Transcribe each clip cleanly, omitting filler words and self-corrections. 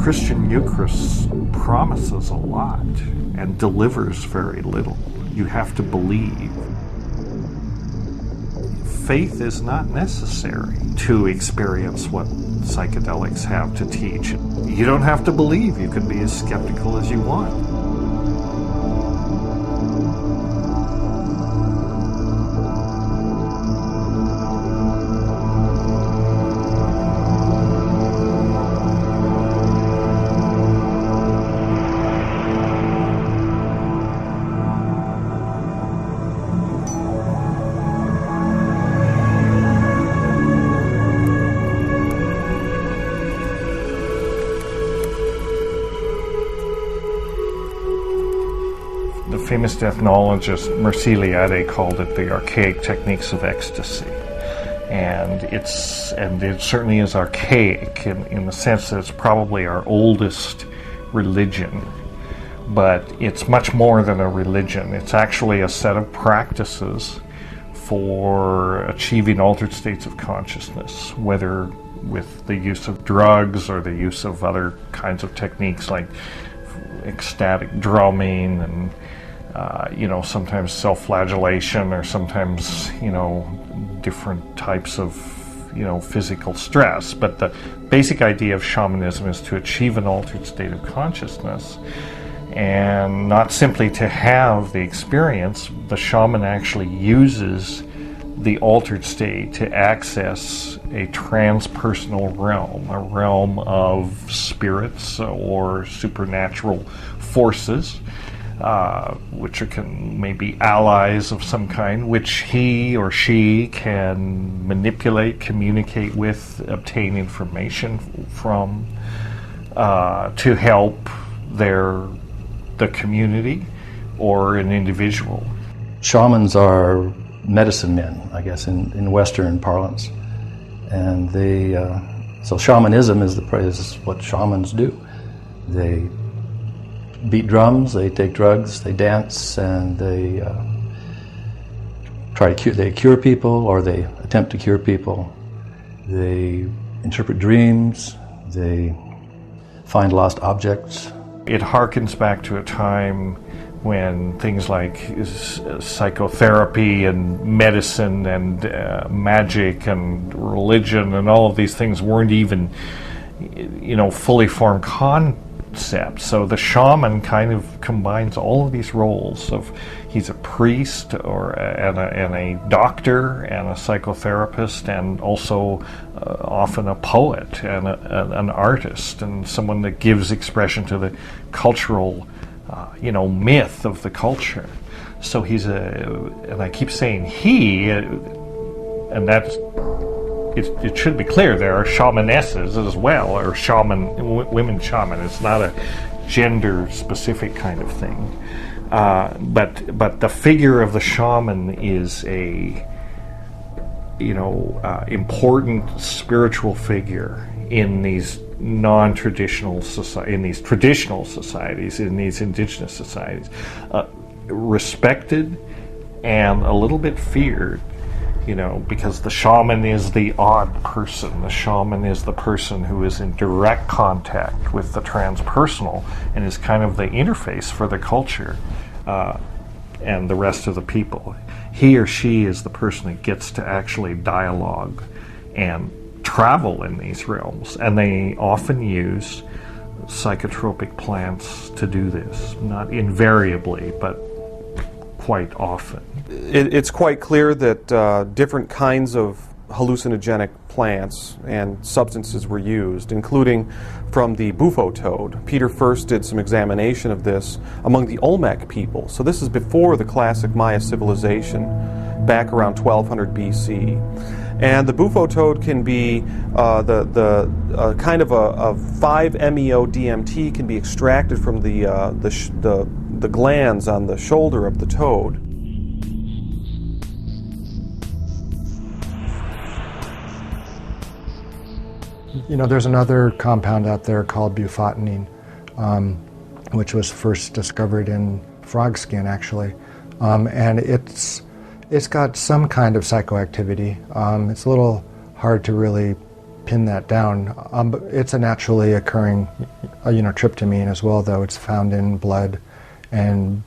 Christian Eucharist promises a lot and delivers very little. You have to believe. Faith is not necessary to experience what psychedelics have to teach. You don't have to believe. You can be as skeptical as you want. Famous ethnologist Merciliade called it the archaic techniques of ecstasy, and it certainly is archaic in the sense that it's probably our oldest religion, but it's much more than a religion. It's actually a set of practices for achieving altered states of consciousness, whether with the use of drugs or the use of other kinds of techniques like ecstatic drumming and sometimes self-flagellation, or sometimes, different types of, physical stress. But the basic idea of shamanism is to achieve an altered state of consciousness, and not simply to have the experience. The shaman actually uses the altered state to access a transpersonal realm, a realm of spirits or supernatural forces, which can maybe allies of some kind, which he or she can manipulate, communicate with, obtain information from, to help the community or an individual. Shamans are medicine men, I guess, in Western parlance, and so shamanism is what shamans do. They beat drums, they take drugs, they dance, and they cure people, or they attempt to cure people. They interpret dreams, they find lost objects. It harkens back to a time when things like psychotherapy and medicine and magic and religion and all of these things weren't even, fully formed concepts. So the shaman kind of combines all of these roles of he's a priest and a doctor and a psychotherapist, and also often a poet and an artist, and someone that gives expression to the cultural myth of the culture. So he's and I keep saying he, and that's, it should be clear there are shamanesses as well, or women shaman. It's not a gender-specific kind of thing. But the figure of the shaman is a important spiritual figure in these non-traditional societies, in these traditional societies, in these indigenous societies, respected and a little bit feared, because the shaman is the odd person. The shaman is the person who is in direct contact with the transpersonal and is kind of the interface for the culture and the rest of the people. He or she is the person that gets to actually dialogue and travel in these realms, and they often use psychotropic plants to do this. Not invariably, but quite often. It's quite clear that different kinds of hallucinogenic plants and substances were used, including from the bufo toad. Peter first did some examination of this among the Olmec people. So this is before the classic Maya civilization, back around 1200 BC. And the bufo toad can be the kind of a 5-MeO-DMT can be extracted from the glands on the shoulder of the toad. There's another compound out there called bufotenine, which was first discovered in frog skin, actually, and it's got some kind of psychoactivity. It's a little hard to really pin that down. But it's a naturally occurring, tryptamine as well, though. It's found in blood and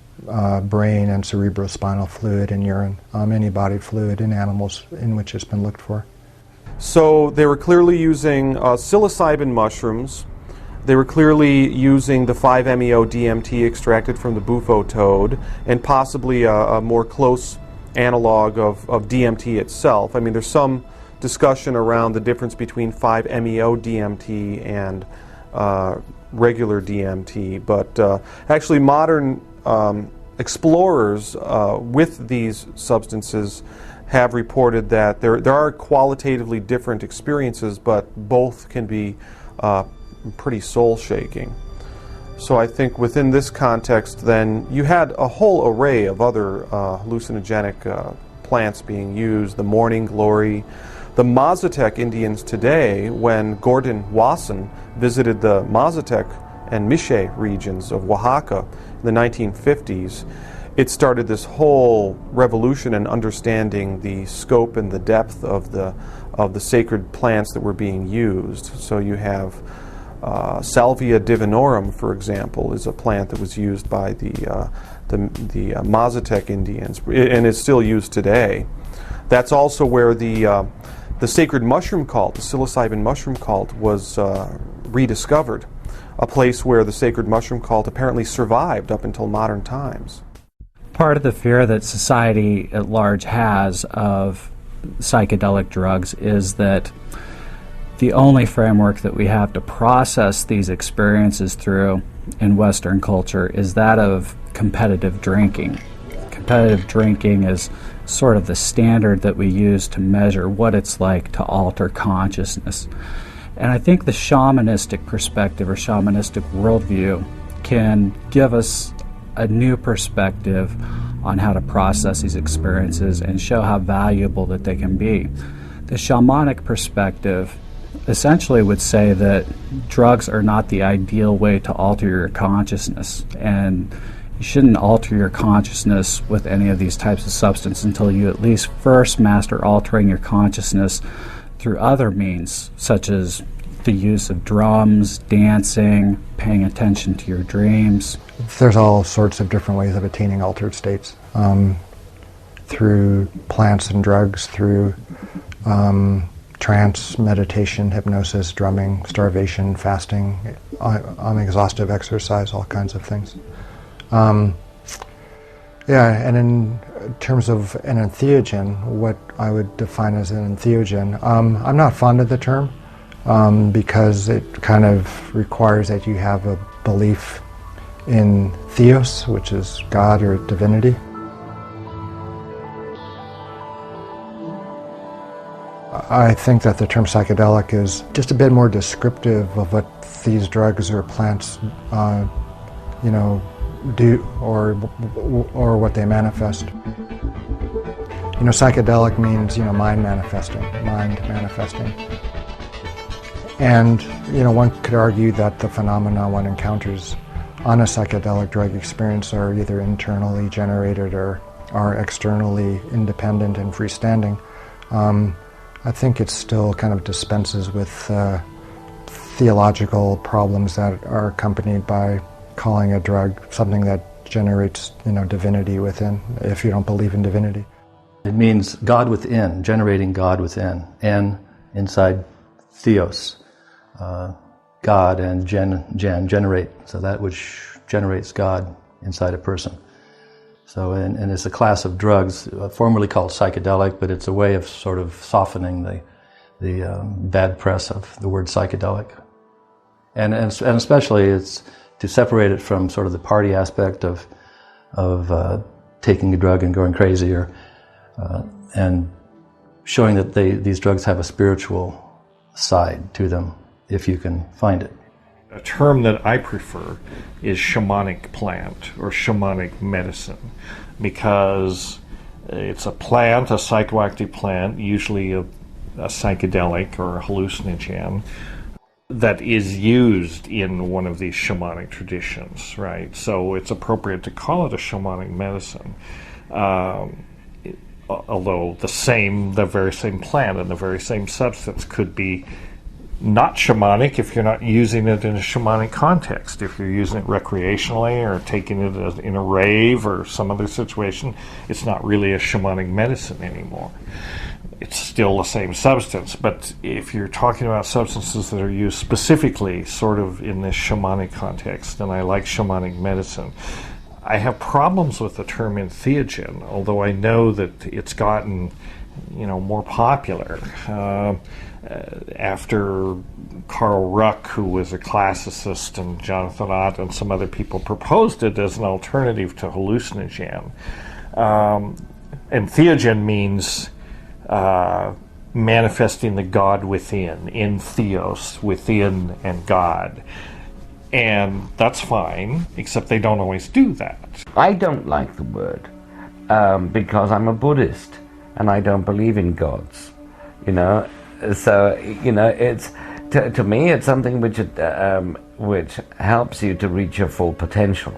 brain and cerebrospinal fluid and urine, any body fluid in animals in which it's been looked for. So they were clearly using psilocybin mushrooms. They were clearly using the 5-MeO-DMT extracted from the bufo toad, and possibly a more close analog of DMT itself. I mean, there's some discussion around the difference between 5-MeO-DMT and regular DMT, but actually modern explorers with these substances have reported that there are qualitatively different experiences, but both can be pretty soul-shaking. So I think within this context, then, you had a whole array of other hallucinogenic plants being used, the morning glory. The Mazatec Indians today, when Gordon Wasson visited the Mazatec and Mixe regions of Oaxaca in the 1950s, it started this whole revolution in understanding the scope and the depth of the sacred plants that were being used. So you have Salvia divinorum, for example, is a plant that was used by the Mazatec Indians, and is still used today. That's also where the sacred mushroom cult, the psilocybin mushroom cult, was rediscovered, a place where the sacred mushroom cult apparently survived up until modern times. Part of the fear that society at large has of psychedelic drugs is that the only framework that we have to process these experiences through in Western culture is that of competitive drinking. Competitive drinking is sort of the standard that we use to measure what it's like to alter consciousness. And I think the shamanistic perspective or shamanistic worldview can give us a new perspective on how to process these experiences and show how valuable that they can be. The shamanic perspective essentially would say that drugs are not the ideal way to alter your consciousness, and you shouldn't alter your consciousness with any of these types of substances until you at least first master altering your consciousness through other means, such as the use of drums, dancing, paying attention to your dreams. There's all sorts of different ways of attaining altered states, through plants and drugs, through trance, meditation, hypnosis, drumming, starvation, fasting, exhaustive exercise, all kinds of things. And in terms of an entheogen, what I would define as an entheogen, I'm not fond of the term because it kind of requires that you have a belief in theos, which is God or divinity. I think that the term psychedelic is just a bit more descriptive of what these drugs or plants, do or what they manifest. Psychedelic means mind manifesting. And one could argue that the phenomena one encounters on a psychedelic drug experience are either internally generated or are externally independent and freestanding. I think it still kind of dispenses with theological problems that are accompanied by calling a drug something that generates, divinity within, if you don't believe in divinity. It means God within, generating God within, and inside theos, God, and generate, so that which generates God inside a person. So, and it's a class of drugs formerly called psychedelic, but it's a way of sort of softening the bad press of the word psychedelic. And especially it's to separate it from sort of the party aspect of taking a drug and going crazy, and showing that these drugs have a spiritual side to them, if you can find it. A term that I prefer is shamanic plant or shamanic medicine, because it's a plant, a psychoactive plant, usually a psychedelic or a hallucinogen, that is used in one of these shamanic traditions, right? So it's appropriate to call it a shamanic medicine, although the very same plant and the very same substance could be not shamanic if you're not using it in a shamanic context. If you're using it recreationally or taking it in a rave or some other situation, it's not really a shamanic medicine anymore. It's still the same substance, but if you're talking about substances that are used specifically sort of in this shamanic context, then I like shamanic medicine. I have problems with the term entheogen, although I know that it's gotten, more popular. After Carl Ruck, who was a classicist, and Jonathan Ott and some other people proposed it as an alternative to hallucinogen. Entheogen means manifesting the God within, in theos, within and God. And that's fine, except they don't always do that. I don't like the word because I'm a Buddhist and I don't believe in gods, So, it's to me it's something which helps you to reach your full potential.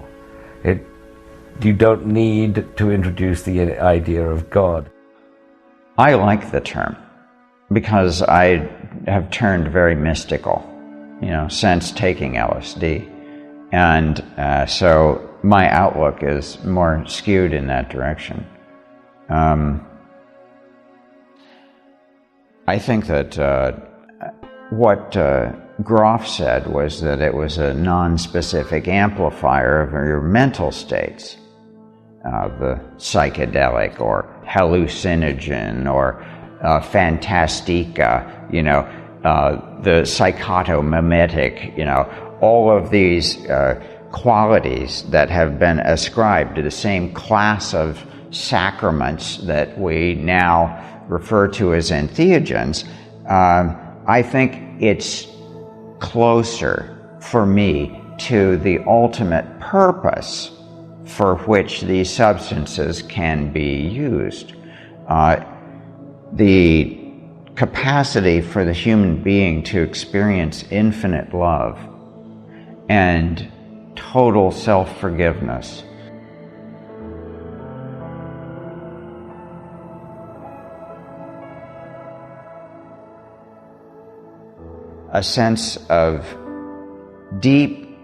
You don't need to introduce the idea of God. I like the term because I have turned very mystical, since taking LSD. And so my outlook is more skewed in that direction. I think that what Groff said was that it was a non-specific amplifier of your mental states. The psychedelic or hallucinogen or fantastica, the psychotomimetic, all of these qualities that have been ascribed to the same class of sacraments that we now refer to as entheogens. I think it's closer for me to the ultimate purpose for which these substances can be used. The capacity for the human being to experience infinite love and total self-forgiveness. A sense of deep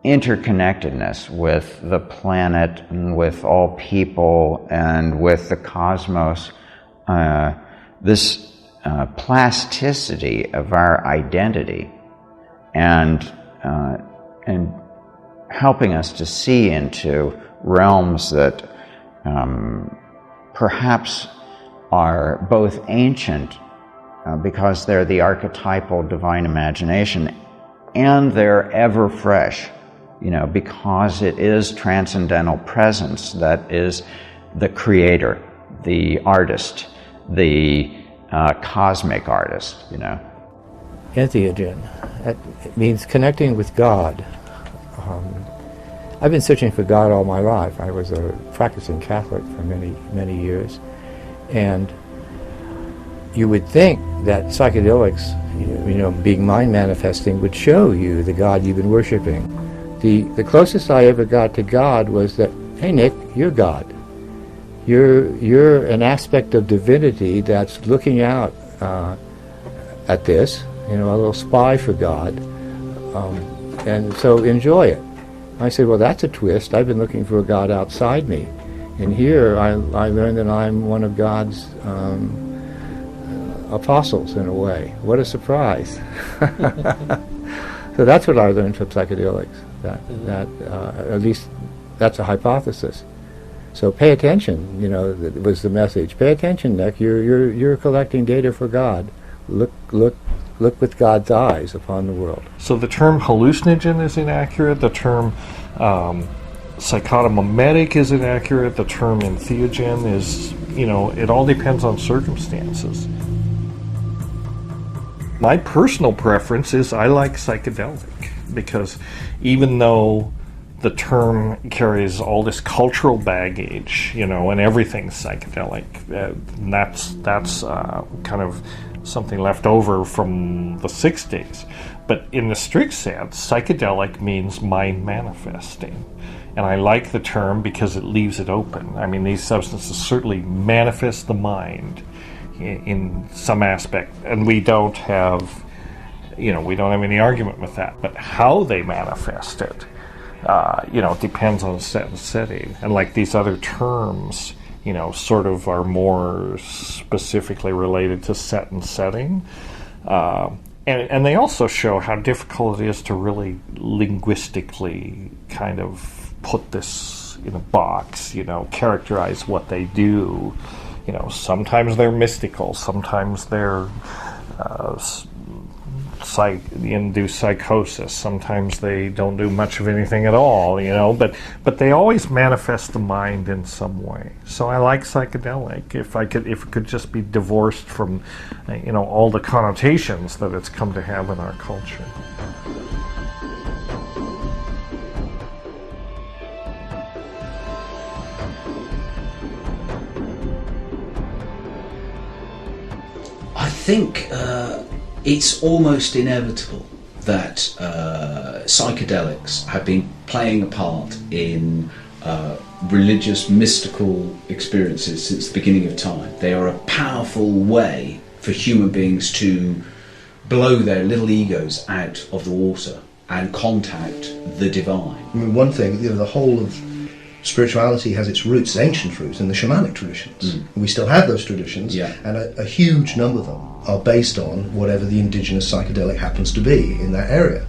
interconnectedness with the planet and with all people and with the cosmos, this plasticity of our identity and helping us to see into realms that perhaps are both ancient because they're the archetypal divine imagination, and they're ever fresh, because it is transcendental presence that is the creator, the artist, the cosmic artist, Entheogen. It means connecting with God. I've been searching for God all my life. I was a practicing Catholic for many, many years, and you would think that psychedelics, being mind manifesting, would show you the God you've been worshiping. The closest I ever got to God was that, hey Nick, you're God. You're an aspect of divinity that's looking out at this, a little spy for God, and so enjoy it. I said, well, that's a twist. I've been looking for a God outside me, and here I learned that I'm one of God's apostles in a way. What a surprise! So that's what I learned from psychedelics. That at least that's a hypothesis. So pay attention. That was the message. Pay attention, Nick. You're collecting data for God. Look with God's eyes upon the world. So the term hallucinogen is inaccurate. The term psychotomimetic is inaccurate. The term entheogen is, it all depends on circumstances. My personal preference is I like psychedelic because even though the term carries all this cultural baggage, and everything's psychedelic, that's kind of something left over from the 60s. But in the strict sense, psychedelic means mind manifesting. And I like the term because it leaves it open. I mean, these substances certainly manifest the mind in some aspect, and we don't have we don't have any argument with that. But how they manifest it, it depends on set and setting. And like these other terms, sort of are more specifically related to set and setting. And they also show how difficult it is to really linguistically kind of put this in a box, characterize what they do. Sometimes they're mystical, sometimes they're induce psychosis, sometimes they don't do much of anything at all, but they always manifest the mind in some way. So I like psychedelic if it could just be divorced from all the connotations that it's come to have in our culture. I think it's almost inevitable that psychedelics have been playing a part in religious, mystical experiences since the beginning of time. They are a powerful way for human beings to blow their little egos out of the water and contact the divine. I mean, one thing, the whole of spirituality has its roots, ancient roots, in the shamanic traditions. We still have those traditions, and a huge number of them are based on whatever the indigenous psychedelic happens to be in that area.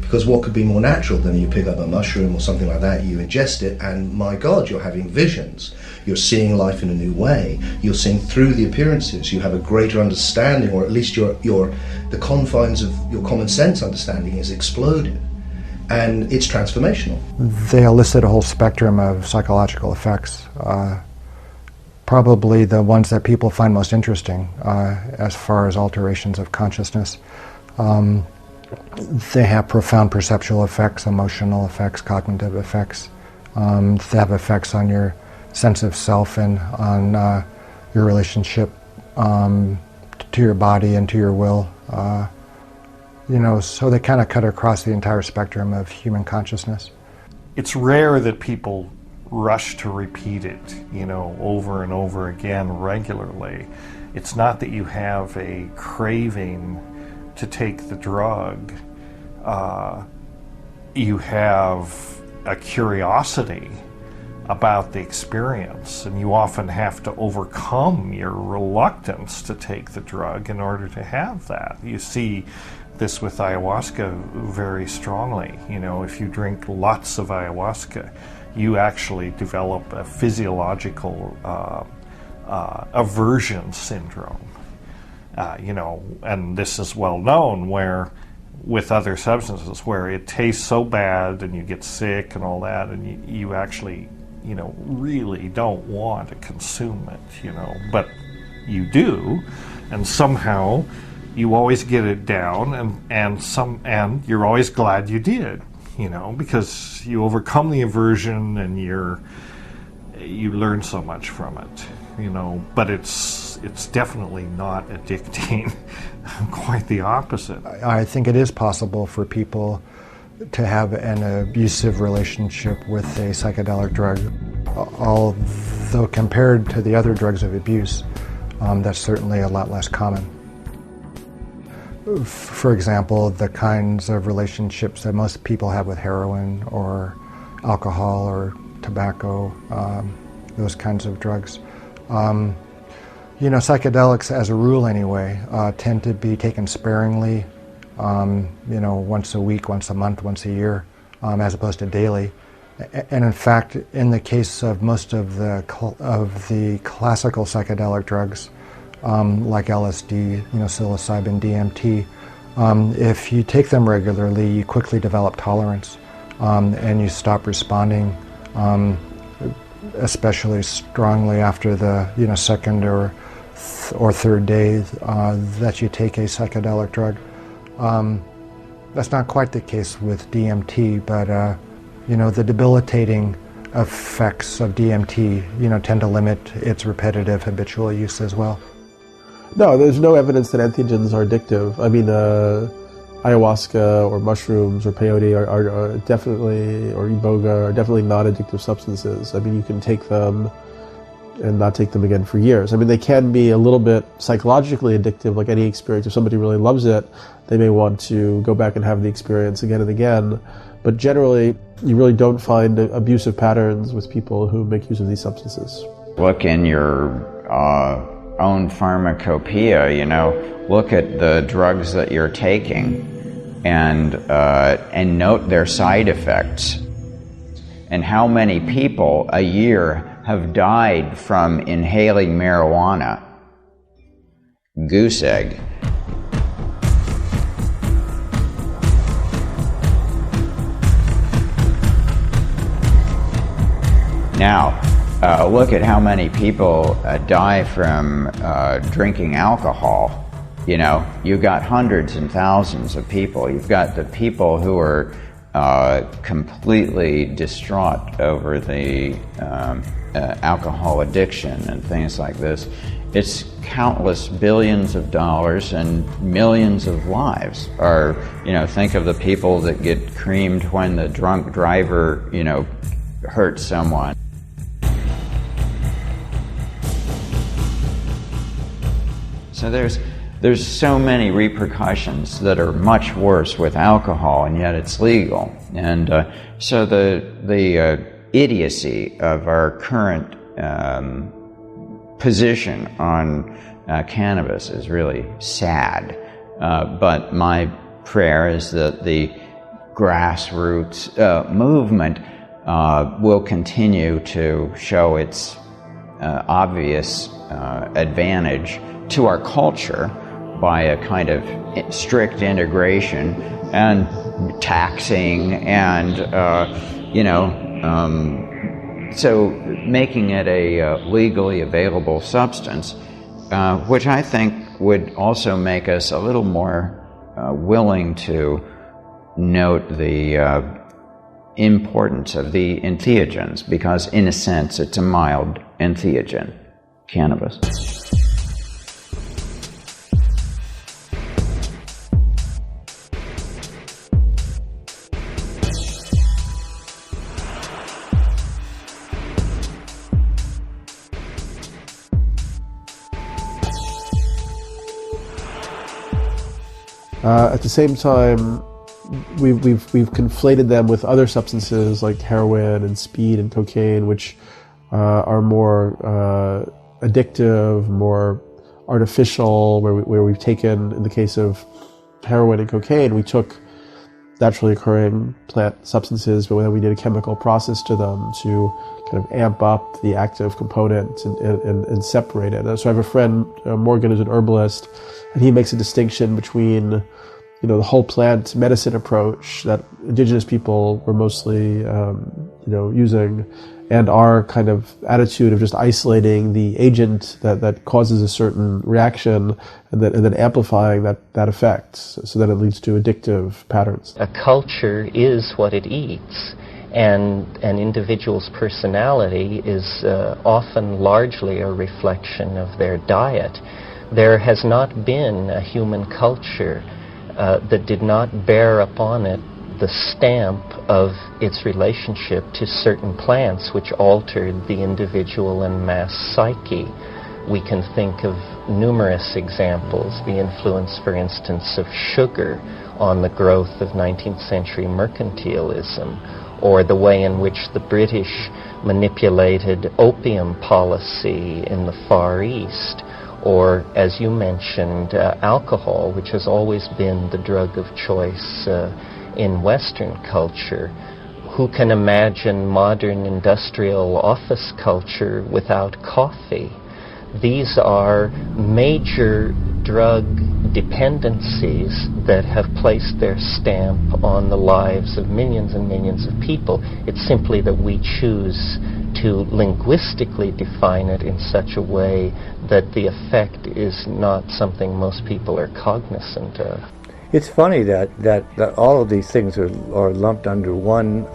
Because what could be more natural than you pick up a mushroom or something like that, you ingest it, and my God, you're having visions. You're seeing life in a new way. You're seeing through the appearances. You have a greater understanding, or at least the confines of your common sense understanding is exploded. And it's transformational. They elicit a whole spectrum of psychological effects. Probably the ones that people find most interesting as far as alterations of consciousness. They have profound perceptual effects, emotional effects, cognitive effects. They have effects on your sense of self and on your relationship to your body and to your will. So they kind of cut across the entire spectrum of human consciousness. It's rare that people rush to repeat it, over and over again regularly. It's not that you have a craving to take the drug. You have a curiosity about the experience, and you often have to overcome your reluctance to take the drug in order to have that. You see this with ayahuasca very strongly. If you drink lots of ayahuasca, you actually develop a physiological aversion syndrome. And this is well known where with other substances where it tastes so bad and you get sick and all that, and you actually, really don't want to consume it, but you do, and somehow you always get it down, and you're always glad you did, because you overcome the aversion and you learn so much from it, but it's definitely not addicting. Quite the opposite. I think it is possible for people to have an abusive relationship with a psychedelic drug, although compared to the other drugs of abuse, that's certainly a lot less common. For example, the kinds of relationships that most people have with heroin or alcohol or tobacco, those kinds of drugs. Psychedelics, as a rule anyway, tend to be taken sparingly, once a week, once a month, once a year, as opposed to daily. And in fact, in the case of most of the classical psychedelic drugs, like LSD, psilocybin, DMT, if you take them regularly, you quickly develop tolerance, and you stop responding, especially strongly after the second or third day that you take a psychedelic drug. That's not quite the case with DMT, but the debilitating effects of DMT, tend to limit its repetitive habitual use as well. No, there's no evidence that entheogens are addictive. I mean, ayahuasca or mushrooms or peyote are definitely, or iboga, are definitely not addictive substances. I mean, you can take them and not take them again for years. I mean, they can be a little bit psychologically addictive, like any experience. If somebody really loves it, they may want to go back and have the experience again and again. But generally, you really don't find abusive patterns with people who make use of these substances. Look in your own pharmacopoeia, you know, look at the drugs that you're taking and note their side effects. And how many people a year have died from inhaling marijuana? Goose egg. Now, look at how many people die from drinking alcohol. You know, you've got hundreds and thousands of people. You've got the people who are completely distraught over the alcohol addiction and things like this. It's countless billions of dollars and millions of lives. Or, you know, think of the people that get creamed when the drunk driver, you know, hurts someone. So there's so many repercussions that are much worse with alcohol, and yet it's legal. And so the idiocy of our current position on cannabis is really sad. But my prayer is that the grassroots movement will continue to show its obvious advantage to our culture by a kind of strict integration and taxing and, so making it a legally available substance, which I think would also make us a little more willing to note the importance of the entheogens, because in a sense it's a mild entheogen, cannabis. At the same time, we've conflated them with other substances like heroin and speed and cocaine, which are more addictive, more artificial, where we've taken, in the case of heroin and cocaine, we took naturally occurring plant substances, but then we did a chemical process to them to kind of amp up the active component and separate it. So I have a friend, Morgan, who's an herbalist, and he makes a distinction between, the whole plant medicine approach that indigenous people were mostly, using, and our kind of attitude of just isolating the agent that causes a certain reaction and then amplifying that effect so that it leads to addictive patterns. A culture is what it eats, and an individual's personality is often largely a reflection of their diet. There has not been a human culture that did not bear upon it the stamp of its relationship to certain plants which altered the individual and mass psyche. We can think of numerous examples, the influence, for instance, of sugar on the growth of 19th century mercantilism, or the way in which the British manipulated opium policy in the Far East, or, as you mentioned, alcohol, which has always been the drug of choice in Western culture. Who can imagine modern industrial office culture without coffee? These are major drug dependencies that have placed their stamp on the lives of millions and millions of people. It's simply that we choose to linguistically define it in such a way that the effect is not something most people are cognizant of. It's funny that all of these things are lumped under one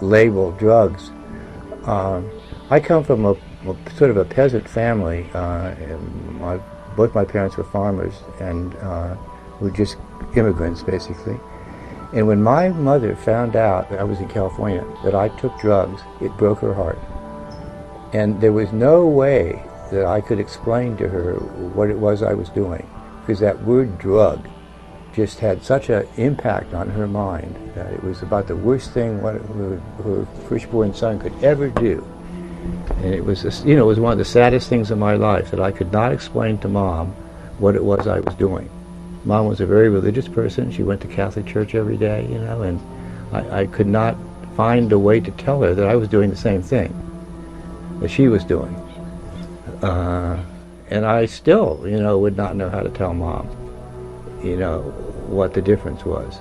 label, drugs. I come from a sort of a peasant family. Both my parents were farmers and were just immigrants, basically. And when my mother found out that I was in California, that I took drugs, it broke her heart. And there was no way that I could explain to her what it was I was doing, because that word drug just had such an impact on her mind that it was about the worst thing her firstborn son could ever do. And it was, it was one of the saddest things in my life that I could not explain to Mom what it was I was doing. Mom was a very religious person. She went to Catholic church every day, and I could not find a way to tell her that I was doing the same thing that she was doing. And I still, would not know how to tell Mom, what the difference was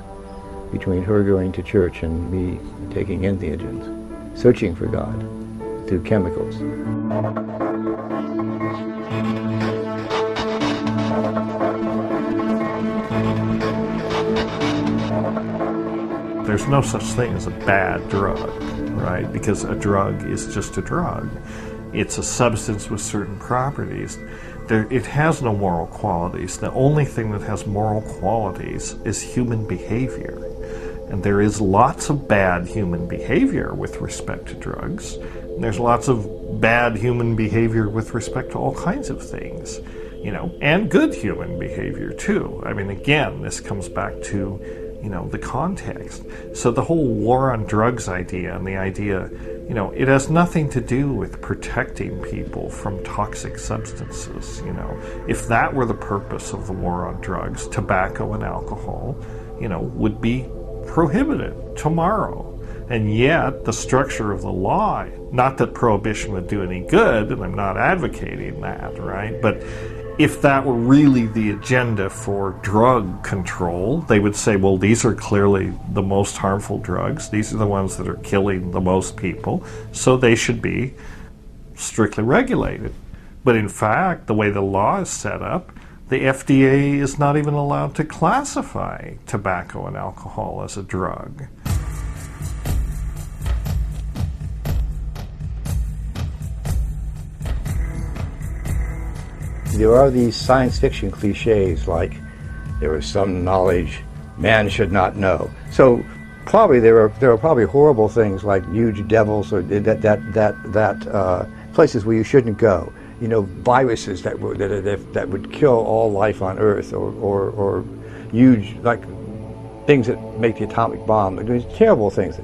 between her going to church and me taking entheogens, searching for God through chemicals. There's no such thing as a bad drug, right? Because a drug is just a drug. It's a substance with certain properties. It has no moral qualities. The only thing that has moral qualities is human behavior. And there is lots of bad human behavior with respect to drugs. And there's lots of bad human behavior with respect to all kinds of things, and good human behavior too. I mean, again, this comes back to, the context. So the whole war on drugs idea and the idea, it has nothing to do with protecting people from toxic substances, If that were the purpose of the war on drugs, tobacco and alcohol, would be prohibited tomorrow. And yet, the structure of the law, not that prohibition would do any good, and I'm not advocating that, right? But if that were really the agenda for drug control, they would say, well, these are clearly the most harmful drugs. These are the ones that are killing the most people, so they should be strictly regulated. But in fact, the way the law is set up, the FDA is not even allowed to classify tobacco and alcohol as a drug. There are these science fiction cliches like there is some knowledge man should not know. So probably there are probably horrible things like huge devils or that places where you shouldn't go. Viruses that would kill all life on Earth, or huge things that make the atomic bomb. These terrible things.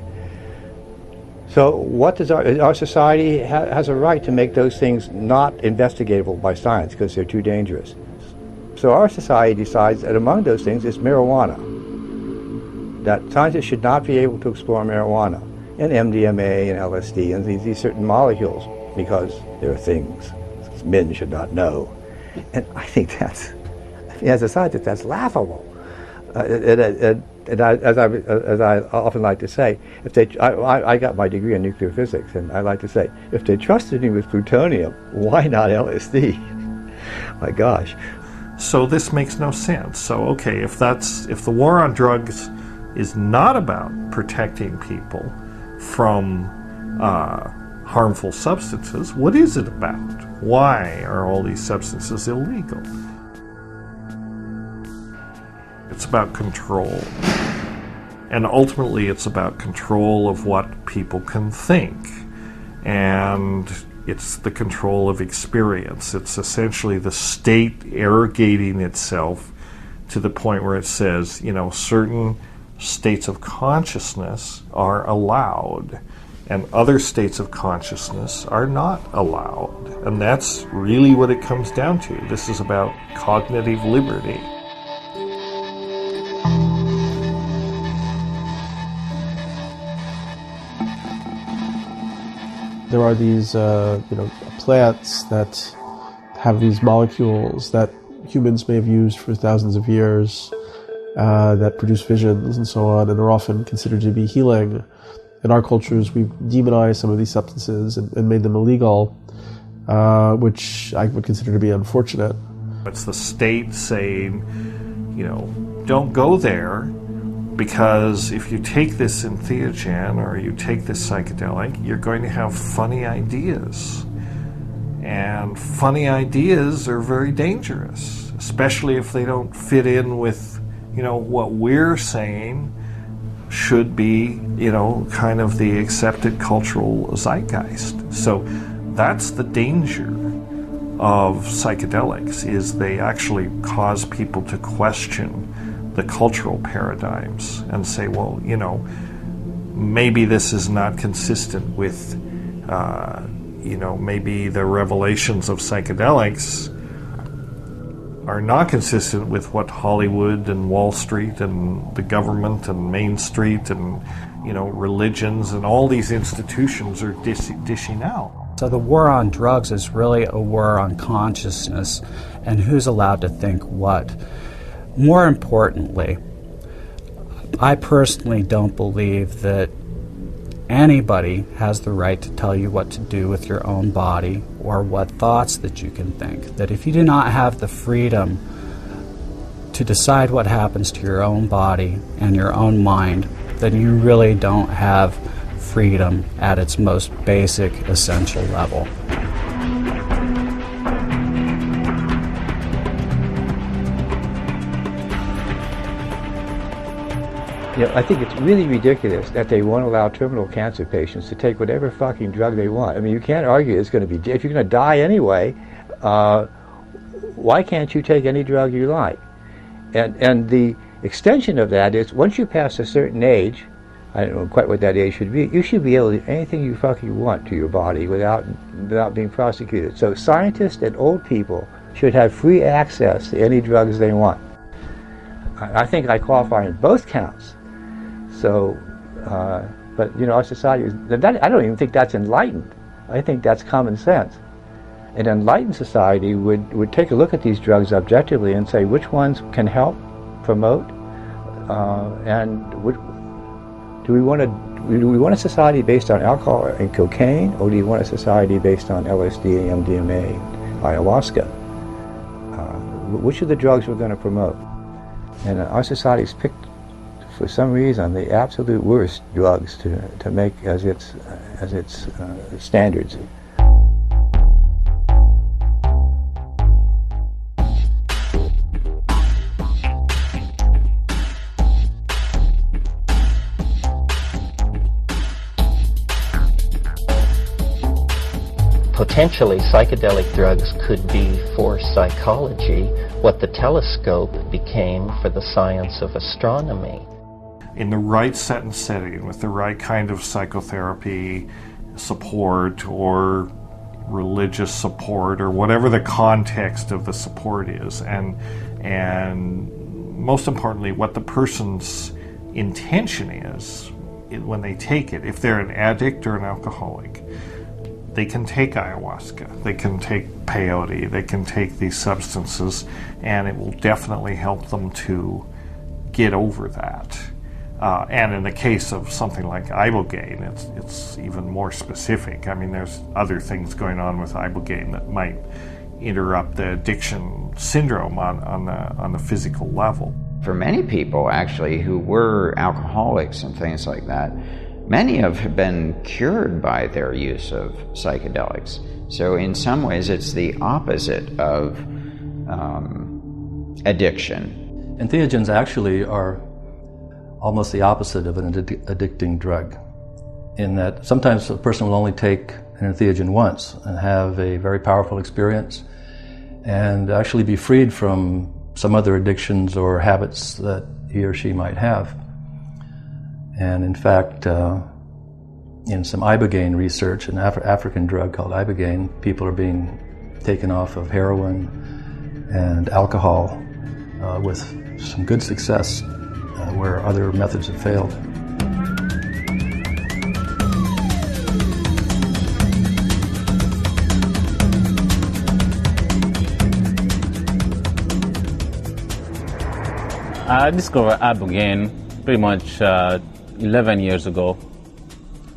So what does our society has a right to make those things not investigatable by science because they're too dangerous. So our society decides that among those things is marijuana. That scientists should not be able to explore marijuana and MDMA and LSD and these certain molecules because there are things men should not know. And I think as a scientist, that's laughable. And as I often like to say, I got my degree in nuclear physics, and I like to say, if they trusted me with plutonium, why not LSD? My gosh. So this makes no sense. So okay, if the war on drugs is not about protecting people from harmful substances, what is it about? Why are all these substances illegal? It's about control. And ultimately it's about control of what people can think. And it's the control of experience. It's essentially the state arrogating itself to the point where it says, certain states of consciousness are allowed and other states of consciousness are not allowed. And that's really what it comes down to. This is about cognitive liberty. There are these, plants that have these molecules that humans may have used for thousands of years that produce visions and so on, and are often considered to be healing. In our cultures, we've demonized some of these substances and made them illegal, which I would consider to be unfortunate. It's the state saying, don't go there, because if you take this entheogen or you take this psychedelic, you're going to have funny ideas. And funny ideas are very dangerous, especially if they don't fit in with, what we're saying should be, kind of the accepted cultural zeitgeist. So that's the danger of psychedelics, is they actually cause people to question the cultural paradigms and say, well, you know, maybe this is not consistent with, you know, maybe the revelations of psychedelics are not consistent with what Hollywood and Wall Street and the government and Main Street and, you know, religions and all these institutions are dishing out. So the war on drugs is really a war on consciousness and who's allowed to think what. More importantly, I personally don't believe that anybody has the right to tell you what to do with your own body or what thoughts that you can think. That if you do not have the freedom to decide what happens to your own body and your own mind, then you really don't have freedom at its most basic, essential level. You know, I think it's really ridiculous that they won't allow terminal cancer patients to take whatever fucking drug they want. I mean, you can't argue it's going to be, if you're going to die anyway, why can't you take any drug you like? And the extension of that is, once you pass a certain age, I don't know quite what that age should be, you should be able to do anything you fucking want to your body without being prosecuted. So scientists and old people should have free access to any drugs they want. I think I qualify in both counts. So, but you know, our society is, I don't even think that's enlightened. I think that's common sense. An enlightened society would take a look at these drugs objectively and say which ones can help, promote, and do we want a society based on alcohol and cocaine, or do you want a society based on LSD, MDMA, ayahuasca? Which of the drugs we're going to promote? And our society's picked, for some reason, the absolute worst drugs to make as its standards. Potentially, psychedelic drugs could be for psychology what the telescope became for the science of astronomy. In the right set and setting, with the right kind of psychotherapy support or religious support or whatever the context of the support is, and most importantly, what the person's intention is when they take it. If they're an addict or an alcoholic, they can take ayahuasca, they can take peyote, they can take these substances, and it will definitely help them to get over that. And in the case of something like ibogaine, it's even more specific. I mean, there's other things going on with ibogaine that might interrupt the addiction syndrome on the physical level. For many people, actually, who were alcoholics and things like that, many have been cured by their use of psychedelics. So in some ways, it's the opposite of addiction. Entheogens actually are almost the opposite of an addicting drug, in that sometimes a person will only take an entheogen once and have a very powerful experience and actually be freed from some other addictions or habits that he or she might have. And in fact, in some ibogaine research, an African drug called ibogaine, people are being taken off of heroin and alcohol with some good success where other methods have failed. I discovered ibogaine pretty much 11 years ago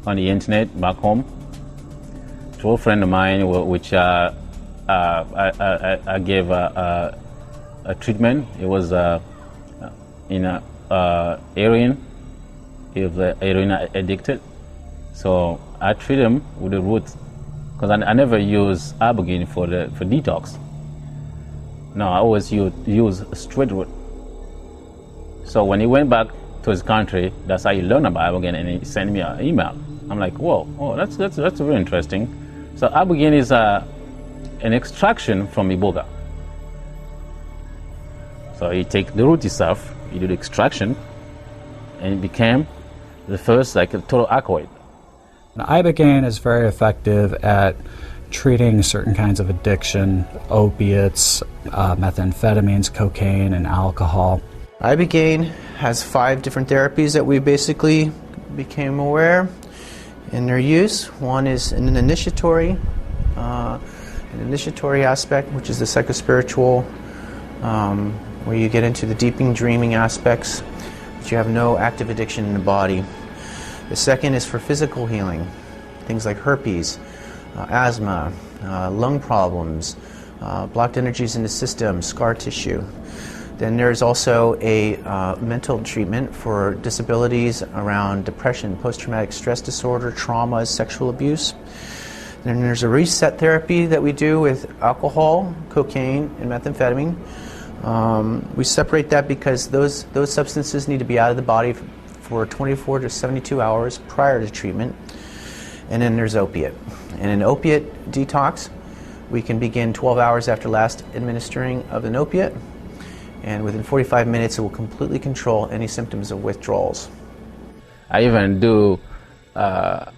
on the internet back home to a friend of mine, which I gave a treatment. It was heroin. He was heroin addicted, so I treat him with the root, because I never use ibogaine for detox. No, I always use straight root. So when he went back to his country, that's how he learned about ibogaine, and he sent me an email. I'm like, whoa, oh, that's very interesting. So ibogaine is an extraction from iboga. So you take the root itself, you do the extraction, and it became the first like a total alkaloid. Ibogaine is very effective at treating certain kinds of addiction, opiates, methamphetamines, cocaine, and alcohol. Ibogaine has 5 different therapies that we basically became aware in their use. One is an initiatory aspect, which is the psychospiritual, where you get into the deepening dreaming aspects, but you have no active addiction in the body. The second is for physical healing, things like herpes, asthma, lung problems, blocked energies in the system, scar tissue. Then there's also a mental treatment for disabilities around depression, post-traumatic stress disorder, traumas, sexual abuse. Then there's a reset therapy that we do with alcohol, cocaine, and methamphetamine. We separate that because those substances need to be out of the body for 24 to 72 hours prior to treatment. And then there's opiate. And in opiate detox, we can begin 12 hours after last administering of an opiate, and within 45 minutes it will completely control any symptoms of withdrawals. I even do the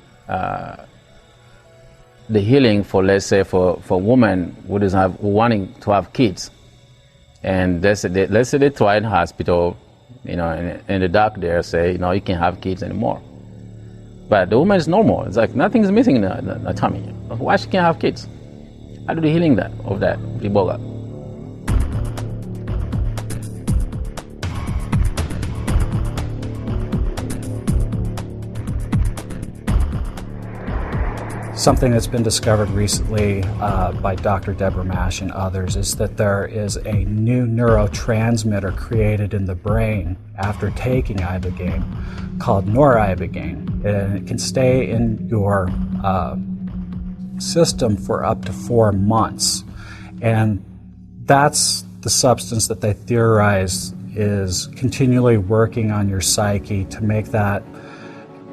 healing for, let's say, for women who wanting to have kids, and let's say they try in hospital, and the doctor there say, you can't have kids anymore. But the woman is normal. It's like nothing is missing in the tummy. Why she can't have kids? I do the healing of that iboga. Something that's been discovered recently by Dr. Deborah Mash and others is that there is a new neurotransmitter created in the brain after taking ibogaine called noribogaine, and it can stay in your system for up to 4 months. And that's the substance that they theorize is continually working on your psyche to make that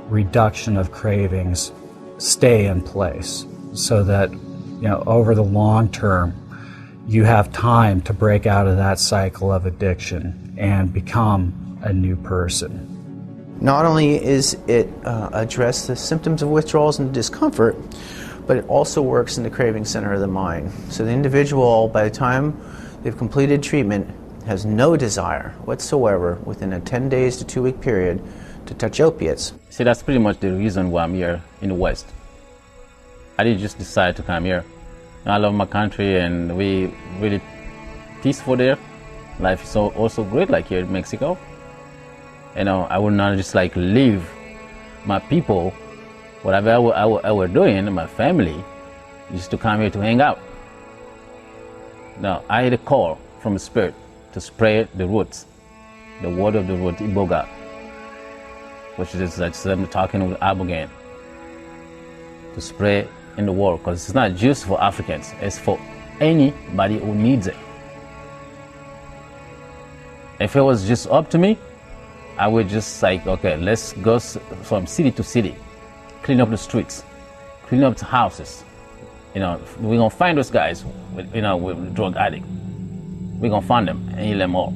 reduction of cravings stay in place, so that over the long term you have time to break out of that cycle of addiction and become a new person. Not only is it address the symptoms of withdrawals and discomfort, but it also works in the craving center of the mind. So the individual, by the time they've completed treatment, has no desire whatsoever within a 10 days to 2 week period to touch opiates. See, that's pretty much the reason why I'm here in the West. I didn't just decide to come here. I love my country, and we really peaceful there. Life is also great, like here in Mexico. I would not just leave my people, whatever I were doing, my family, just to come here to hang out. Now, I had a call from the Spirit to spread the roots, the word of the root, iboga, which is them talking with ibogaine, to spread in the world, because it's not just for Africans, it's for anybody who needs it. If it was just up to me, I would just okay, let's go from city to city, clean up the streets, clean up the houses. We're gonna find those guys with drug addict. We're gonna find them and heal them all,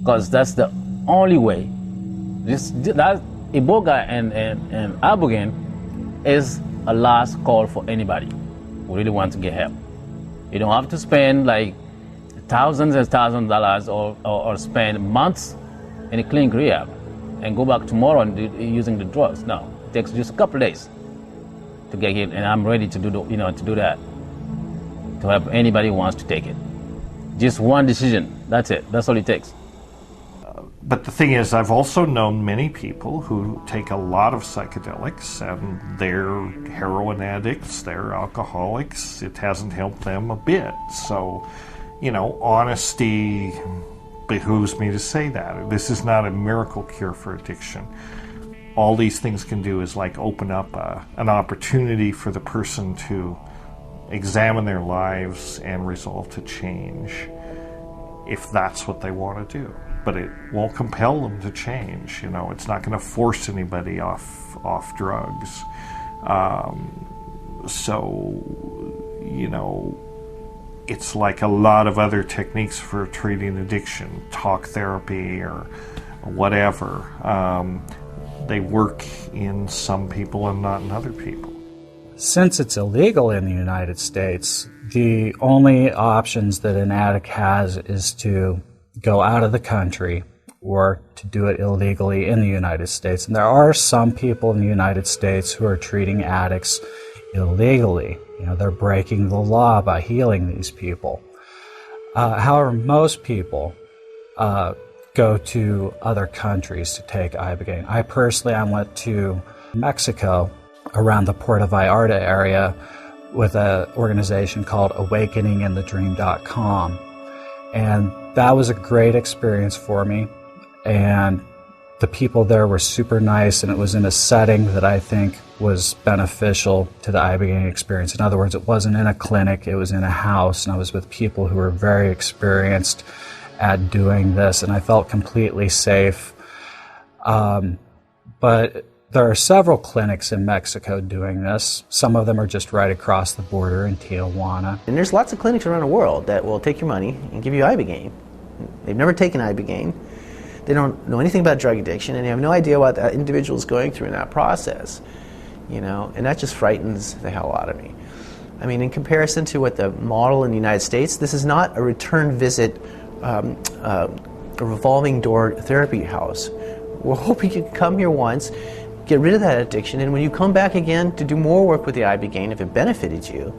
because that's the only way. That iboga and ibogaine is a last call for anybody who really wants to get help. You don't have to spend thousands and thousands of dollars or spend months in a clinic rehab and go back tomorrow and using the drugs. No, it takes just a couple of days to get it, and I'm ready to do that, to help anybody who wants to take it. Just one decision. That's it. That's all it takes. But the thing is, I've also known many people who take a lot of psychedelics, and they're heroin addicts, they're alcoholics. It hasn't helped them a bit. So, honesty behooves me to say that. This is not a miracle cure for addiction. All these things can do is open up an opportunity for the person to examine their lives and resolve to change, if that's what they want to do. But it won't compel them to change. It's not going to force anybody off drugs. So, you know, it's like a lot of other techniques for treating addiction, talk therapy or whatever. They work in some people and not in other people. Since it's illegal in the United States, the only options that an addict has is to go out of the country or to do it illegally in the United States. And there are some people in the United States who are treating addicts illegally. You know, they're breaking the law by healing these people. However, most people go to other countries to take Ibogaine. I personally, I went to Mexico around the Puerto Vallarta area with an organization called awakeninginthedream.com. And that was a great experience for me. And the people there were super nice, and it was in a setting that I think was beneficial to the Ibogaine experience. In other words, it wasn't in a clinic, it was in a house, and I was with people who were very experienced at doing this, and I felt completely safe. But there are several clinics in Mexico doing this. Some of them are just right across the border in Tijuana. And there's lots of clinics around the world that will take your money and give you Ibogaine. They've never taken Ibogaine. They don't know anything about drug addiction, and they have no idea what that individual is going through in that process. You know, and that just frightens the hell out of me. I mean, in comparison to what the model in the United States, this is not a return visit, a revolving door therapy house. We're hoping you can come here once, get rid of that addiction, and when you come back again to do more work with the Ibogaine, if it benefited you,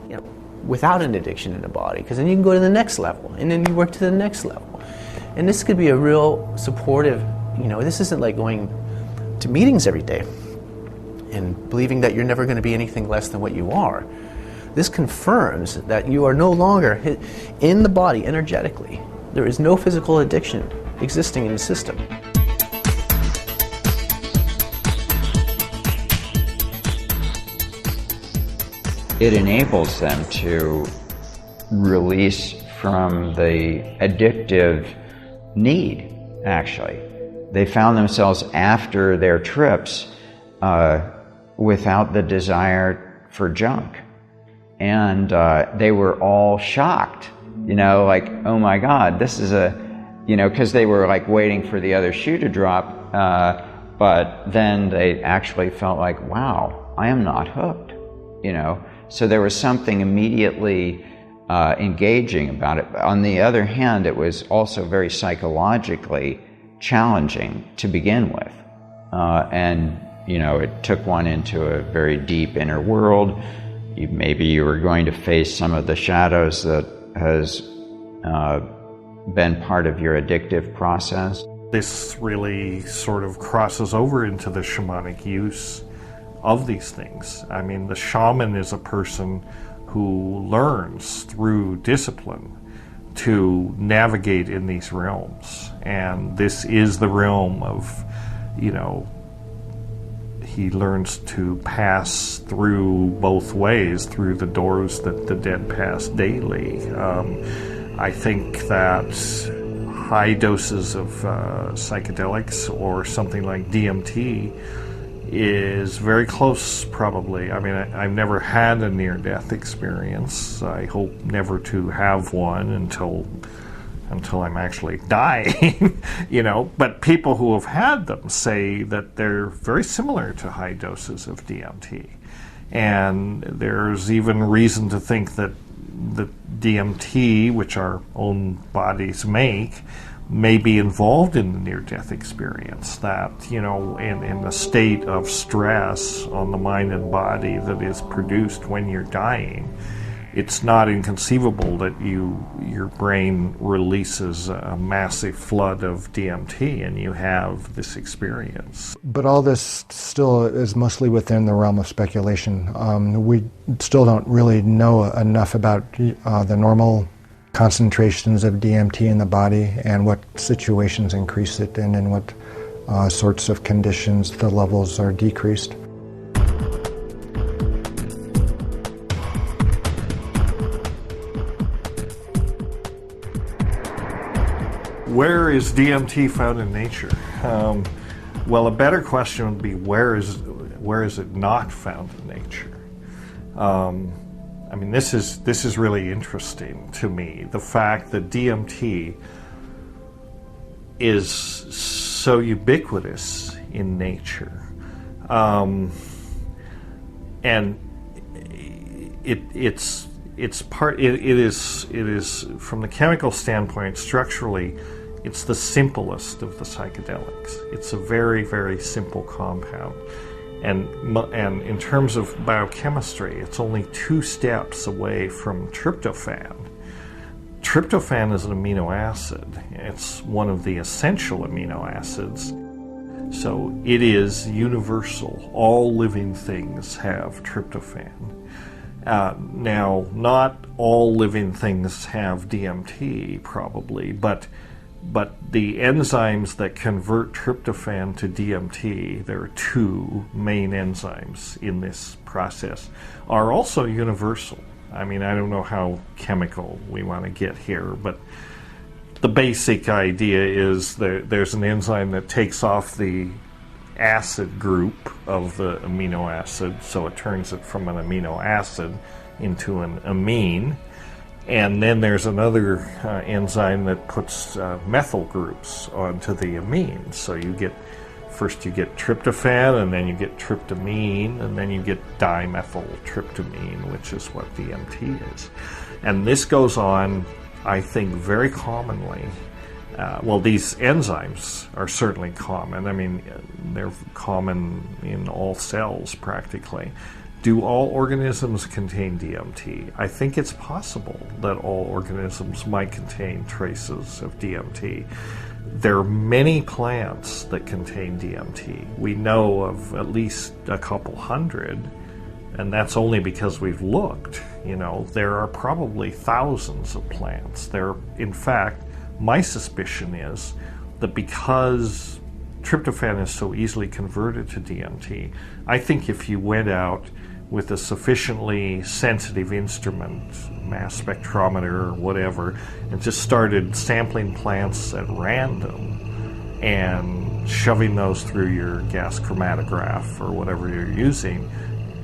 you know, without an addiction in the body, because then you can go to the next level, and then you work to the next level. And this could be a real supportive, you know, this isn't like going to meetings every day and believing that you're never going to be anything less than what you are. This confirms that you are no longer in the body energetically. There is no physical addiction existing in the system. It enables them to release from the addictive need, actually. They found themselves after their trips without the desire for junk. And they were all shocked, you know, like, oh my God, this is because they were like waiting for the other shoe to drop, but then they actually felt like, wow, I am not hooked, you know. So there was something immediately engaging about it. On the other hand, it was also very psychologically challenging to begin with. And, you know, it took one into a very deep inner world. Maybe you were going to face some of the shadows that has been part of your addictive process. This really sort of crosses over into the shamanic use of these things. I mean, the shaman is a person who learns through discipline to navigate in these realms. And this is the realm of, you know, he learns to pass through both ways, through the doors that the dead pass daily. I think that high doses of psychedelics or something like DMT is very close, probably. I mean, I've never had a near-death experience. I hope never to have one until I'm actually dying, you know. But people who have had them say that they're very similar to high doses of DMT. And there's even reason to think that the DMT, which our own bodies make, may be involved in the near-death experience, that, you know, in the state of stress on the mind and body that is produced when you're dying, it's not inconceivable that your brain releases a massive flood of DMT and you have this experience. But all this still is mostly within the realm of speculation. We still don't really know enough about the normal concentrations of DMT in the body and what situations increase it and in what sorts of conditions the levels are decreased. Where is DMT found in nature? Well, a better question would be where is it not found in nature? I mean, this is really interesting to me. The fact that DMT is so ubiquitous in nature, and it is from the chemical standpoint, structurally, it's the simplest of the psychedelics. It's a very, very simple compound. And in terms of biochemistry, it's only 2 steps away from tryptophan. Tryptophan is an amino acid. It's one of the essential amino acids. So it is universal. All living things have tryptophan. Now, not all living things have DMT, probably, but the enzymes that convert tryptophan to DMT, there are 2 main enzymes in this process, are also universal. I mean, I don't know how chemical we want to get here, but the basic idea is there's an enzyme that takes off the acid group of the amino acid, so it turns it from an amino acid into an amine. And then there's another enzyme that puts methyl groups onto the amines. So you get tryptophan, and then you get tryptamine, and then you get dimethyltryptamine, which is what DMT is. And this goes on, I think, very commonly. Well, these enzymes are certainly common. I mean, they're common in all cells practically. Do all organisms contain DMT? I think it's possible that all organisms might contain traces of DMT. There are many plants that contain DMT. We know of at least a couple hundred, and that's only because we've looked. You know, there are probably thousands of plants. In fact, my suspicion is that because tryptophan is so easily converted to DMT, I think if you went out with a sufficiently sensitive instrument, mass spectrometer or whatever, and just started sampling plants at random and shoving those through your gas chromatograph or whatever you're using,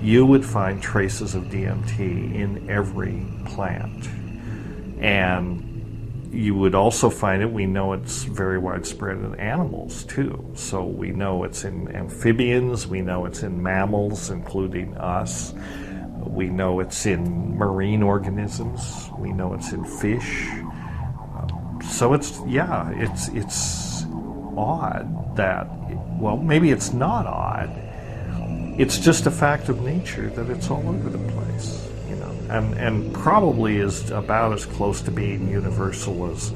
you would find traces of DMT in every plant. And you would also find it, we know it's very widespread in animals too. So we know it's in amphibians, we know it's in mammals, including us. We know it's in marine organisms, we know it's in fish. So it's odd that, well, maybe it's not odd. It's just a fact of nature that it's all over the place. And probably is about as close to being universal as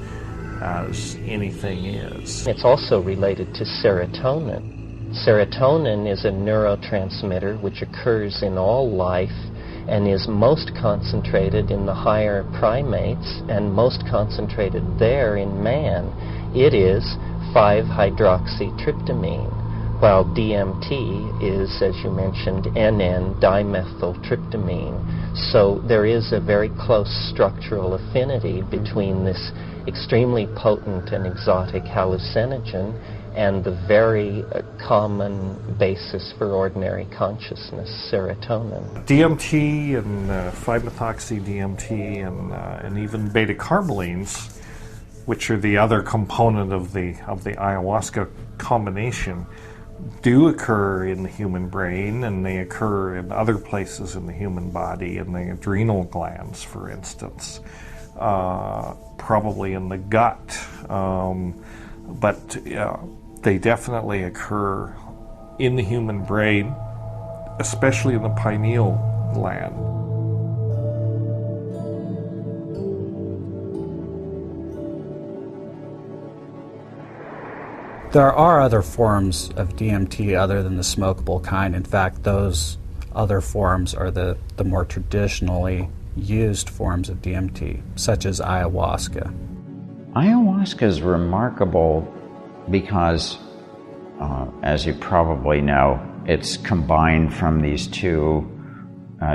anything is. It's also related to serotonin. Serotonin is a neurotransmitter which occurs in all life and is most concentrated in the higher primates and most concentrated there in man. It is 5-hydroxytryptamine, while DMT is, as you mentioned, N,N-dimethyltryptamine. So there is a very close structural affinity between this extremely potent and exotic hallucinogen and the very common basis for ordinary consciousness, serotonin. DMT and 5-methoxy-DMT and even beta-carbolines, which are the other component of the ayahuasca combination, do occur in the human brain, and they occur in other places in the human body, in the adrenal glands, for instance, probably in the gut, but they definitely occur in the human brain, especially in the pineal gland. There are other forms of DMT other than the smokable kind. In fact, those other forms are the more traditionally used forms of DMT, such as ayahuasca. Ayahuasca is remarkable because, as you probably know, it's combined from these 2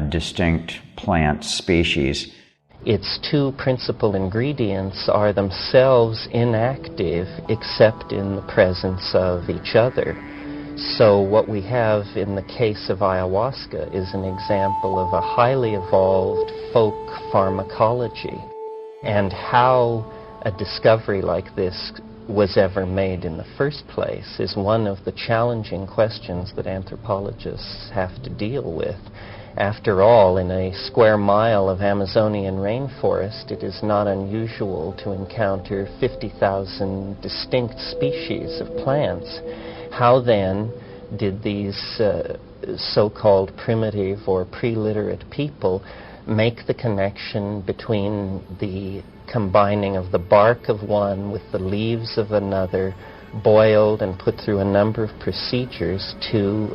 distinct plant species. Its 2 principal ingredients are themselves inactive except in the presence of each other. So what we have in the case of ayahuasca is an example of a highly evolved folk pharmacology, and how a discovery like this was ever made in the first place is one of the challenging questions that anthropologists have to deal with. After all, in a square mile of Amazonian rainforest, it is not unusual to encounter 50,000 distinct species of plants. How then did these so-called primitive or pre-literate people make the connection between the combining of the bark of one with the leaves of another, boiled and put through a number of procedures to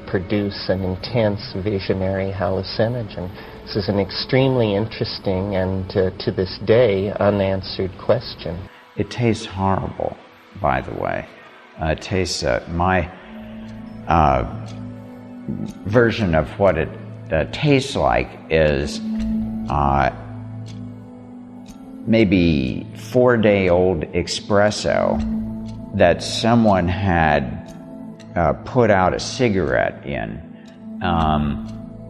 produce an intense visionary hallucinogen? This is an extremely interesting and, to this day, unanswered question. It tastes horrible, by the way. It tastes, my version of what it tastes like is maybe 4-day-old espresso that someone had put out a cigarette in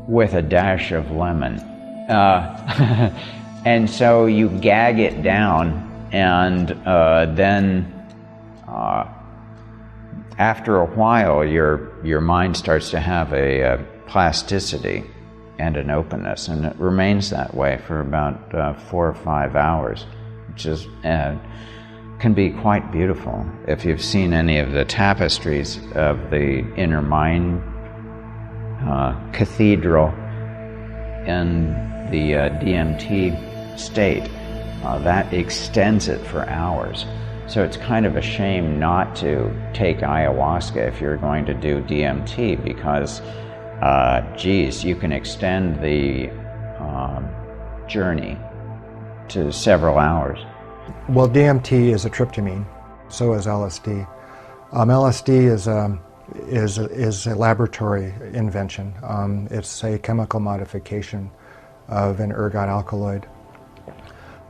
with a dash of lemon. And so you gag it down, and then after a while your mind starts to have a plasticity and an openness, and it remains that way for about 4 or 5 hours, which is can be quite beautiful. If you've seen any of the tapestries of the Inner Mind Cathedral in the DMT state, that extends it for hours. So it's kind of a shame not to take ayahuasca if you're going to do DMT, because geez, you can extend the journey to several hours. Well, DMT is a tryptamine, so is LSD. LSD is a laboratory invention. It's a chemical modification of an ergot alkaloid.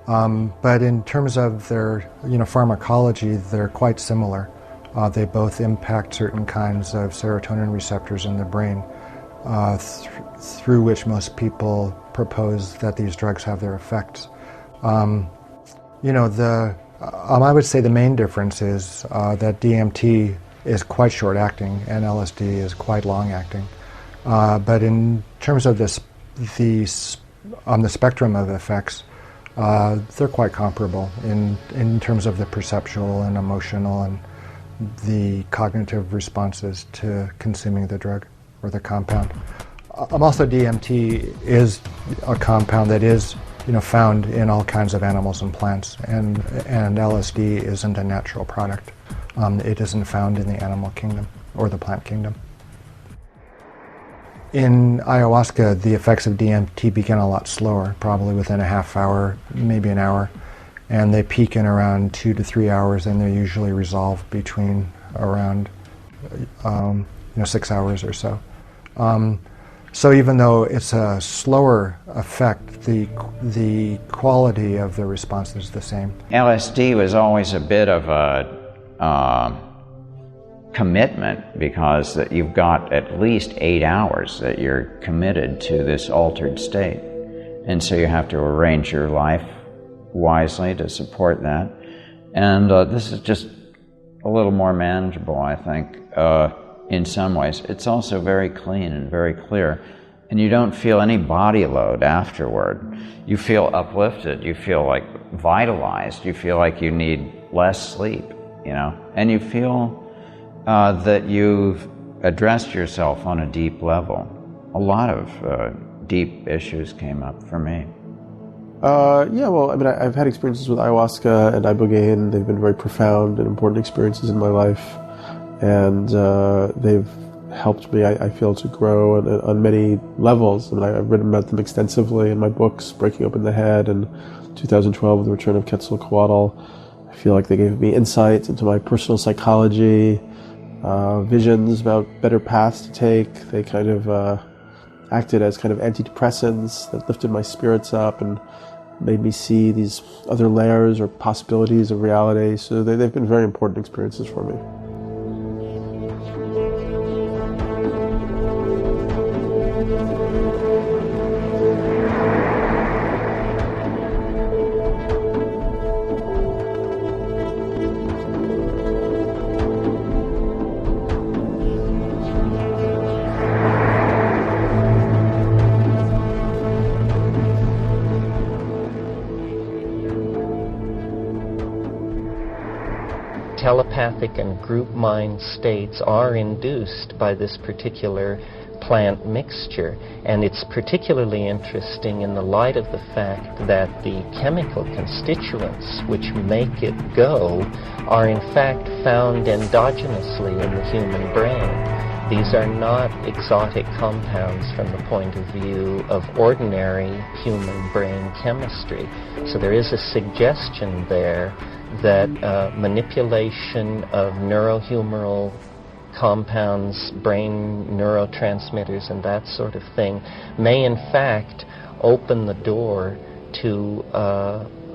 But in terms of their pharmacology, they're quite similar. They both impact certain kinds of serotonin receptors in the brain, through which most people propose that these drugs have their effects. I would say the main difference is that DMT is quite short-acting and LSD is quite long-acting. But in terms of on the spectrum of effects, they're quite comparable in terms of the perceptual and emotional and the cognitive responses to consuming the drug or the compound. Also, DMT is a compound that is found in all kinds of animals and plants, and LSD isn't a natural product. It isn't found in the animal kingdom or the plant kingdom. In ayahuasca, the effects of DMT begin a lot slower, probably within a half hour, maybe an hour, and they peak in around 2 to 3 hours, and they're usually resolved between around 6 hours or so. So even though it's a slower effect, the quality of the response is the same. LSD was always a bit of a commitment, because that you've got at least 8 hours that you're committed to this altered state. And so you have to arrange your life wisely to support that. And this is just a little more manageable, I think, in some ways. It's also very clean and very clear. And you don't feel any body load afterward. You feel uplifted. You feel like vitalized. You feel like you need less sleep, And you feel that you've addressed yourself on a deep level. A lot of deep issues came up for me. I've had experiences with ayahuasca and ibogaine. They've been very profound and important experiences in my life, and they've helped me, I feel, to grow on many levels. I've written about them extensively in my books, Breaking Open the Head, and 2012, The Return of Quetzalcoatl. I feel like they gave me insights into my personal psychology, visions about better paths to take. They kind of acted as kind of antidepressants that lifted my spirits up and made me see these other layers or possibilities of reality. So they've been very important experiences for me. telepathic and group mind states are induced by this particular plant mixture. And it's particularly interesting in the light of the fact that the chemical constituents which make it go are in fact found endogenously in the human brain. These are not exotic compounds from the point of view of ordinary human brain chemistry. So there is a suggestion there that manipulation of neurohumoral compounds, brain neurotransmitters, and that sort of thing may in fact open the door to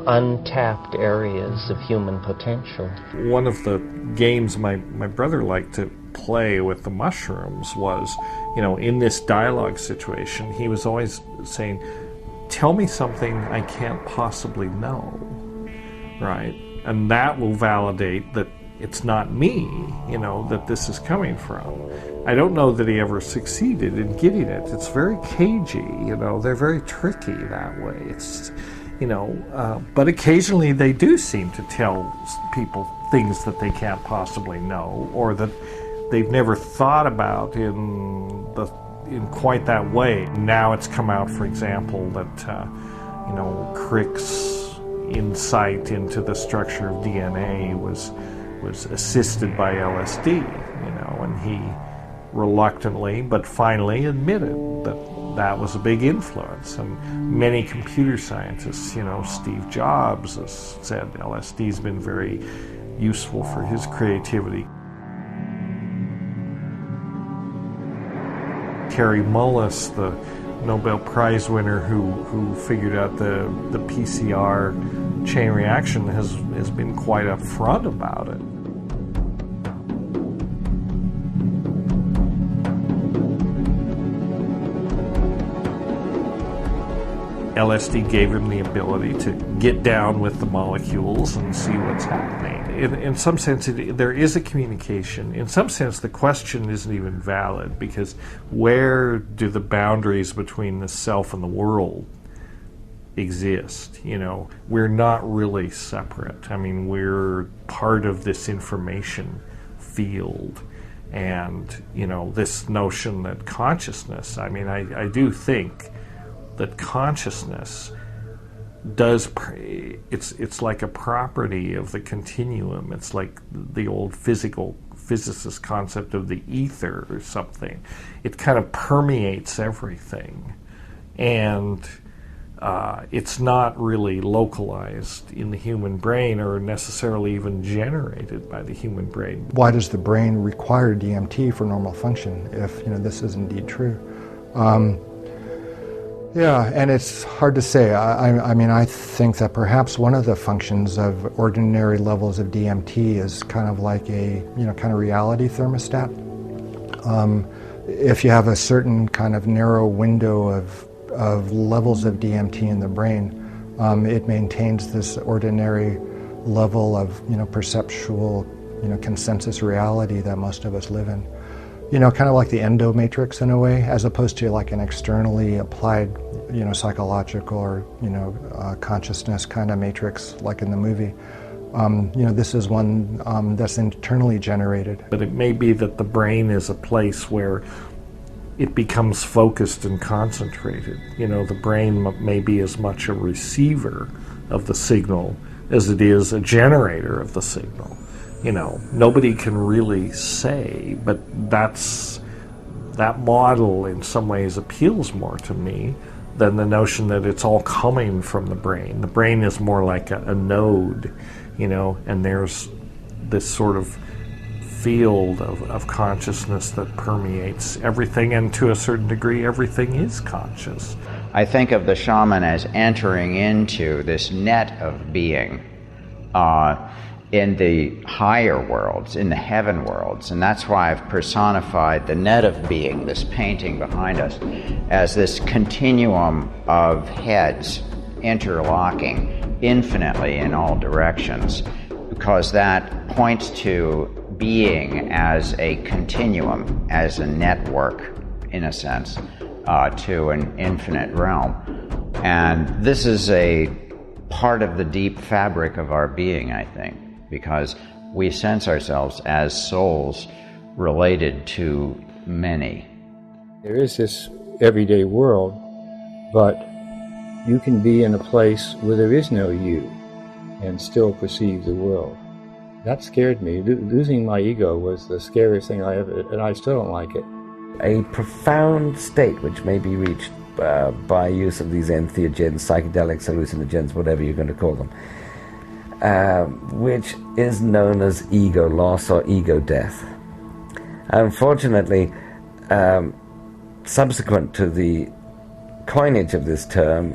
untapped areas of human potential. One of the games my brother liked to play with the mushrooms was, in this dialogue situation, he was always saying, tell me something I can't possibly know, right? And that will validate that it's not me, that this is coming from. I don't know that he ever succeeded in getting it. It's very cagey, they're very tricky that way. It's, but occasionally they do seem to tell people things that they can't possibly know, or that they've never thought about in quite that way. Now it's come out, for example, that Crick's insight into the structure of DNA was assisted by LSD, and he reluctantly but finally admitted that was a big influence. And many computer scientists, Steve Jobs has said LSD's been very useful for his creativity. Kary Mullis, the Nobel Prize winner who figured out the PCR chain reaction, has been quite upfront about it. LSD gave him the ability to get down with the molecules and see what's happening. In some sense, there is a communication. In some sense, the question isn't even valid, because where do the boundaries between the self and the world exist? We're not really separate. I mean, we're part of this information field. And, this notion that consciousness, I do think that consciousness it's like a property of the continuum. It's like the old physicist concept of the ether or something. It kind of permeates everything, and it's not really localized in the human brain or necessarily even generated by the human brain. Why does the brain require DMT for normal function if this is indeed true? Yeah, and it's hard to say. I think that perhaps one of the functions of ordinary levels of DMT is kind of like a, kind of reality thermostat. If you have a certain kind of narrow window of levels of DMT in the brain, it maintains this ordinary level of, perceptual, consensus reality that most of us live in. Kind of like the endomatrix in a way, as opposed to like an externally applied, psychological or, consciousness kind of matrix like in the movie. This is one that's internally generated. But it may be that the brain is a place where it becomes focused and concentrated. The brain may be as much a receiver of the signal as it is a generator of the signal. Nobody can really say, but that model in some ways appeals more to me than the notion that it's all coming from the brain. The brain is more like a node, and there's this sort of field of consciousness that permeates everything, and to a certain degree, everything is conscious. I think of the shaman as entering into this net of being in the higher worlds, in the heaven worlds, and that's why I've personified the net of being, this painting behind us, as this continuum of heads interlocking infinitely in all directions, because that points to being as a continuum, as a network, in a sense, to an infinite realm. And this is a part of the deep fabric of our being, I think, because We sense ourselves as souls related to many. There is this everyday world, but you can be in a place where there is no you and still perceive the world. That scared me. Losing my ego was the scariest thing I ever, and I still don't like it. A profound state which may be reached by use of these entheogens, psychedelics, hallucinogens, whatever you're going to call them, which is known as ego loss or ego death. Unfortunately, subsequent to the coinage of this term,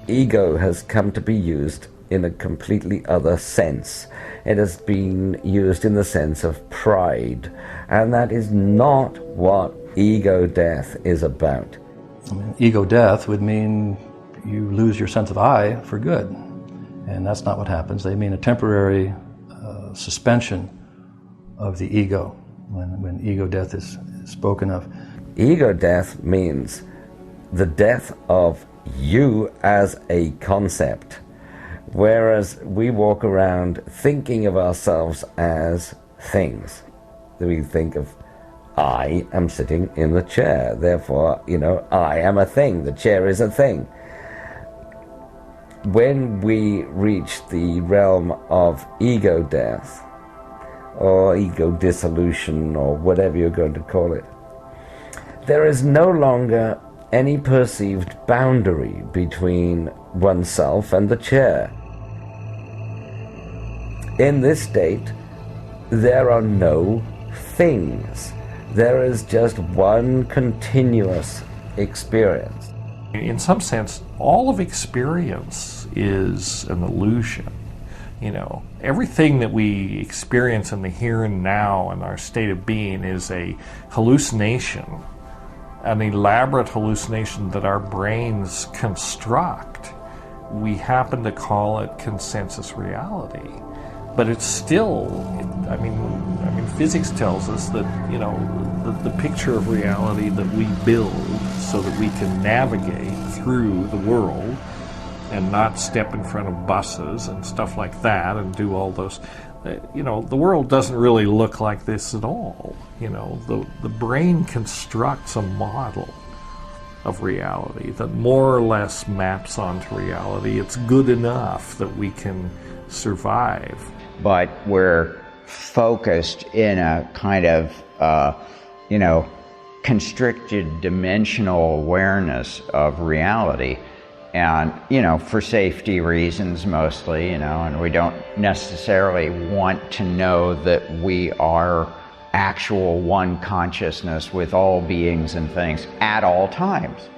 ego has come to be used in a completely other sense. It has been used in the sense of pride, and that is not what ego death is about. I mean, ego death would mean you lose your sense of I for good, and that's not what happens. They mean a temporary suspension of the ego when ego death is spoken of. Ego death means the death of you as a concept, whereas we walk around thinking of ourselves as things. We think of, I am sitting in the chair, therefore, I am a thing, the chair is a thing. When we reach the realm of ego death, or ego dissolution, or whatever you're going to call it, there is no longer any perceived boundary between oneself and the chair. In this state, there are no things. There is just one continuous experience. In some sense, all of experience is an illusion. Everything that we experience in the here and now and our state of being is a hallucination, an elaborate hallucination that our brains construct. We happen to call it consensus reality, but it's still, physics tells us that, the picture of reality that we build so that we can navigate through the world and not step in front of buses and stuff like that and do all those, the world doesn't really look like this at all. The brain constructs a model of reality that more or less maps onto reality. It's good enough that we can survive. But we're focused in a kind of, constricted dimensional awareness of reality. And, for safety reasons mostly, and we don't necessarily want to know that we are actual one consciousness with all beings and things at all times.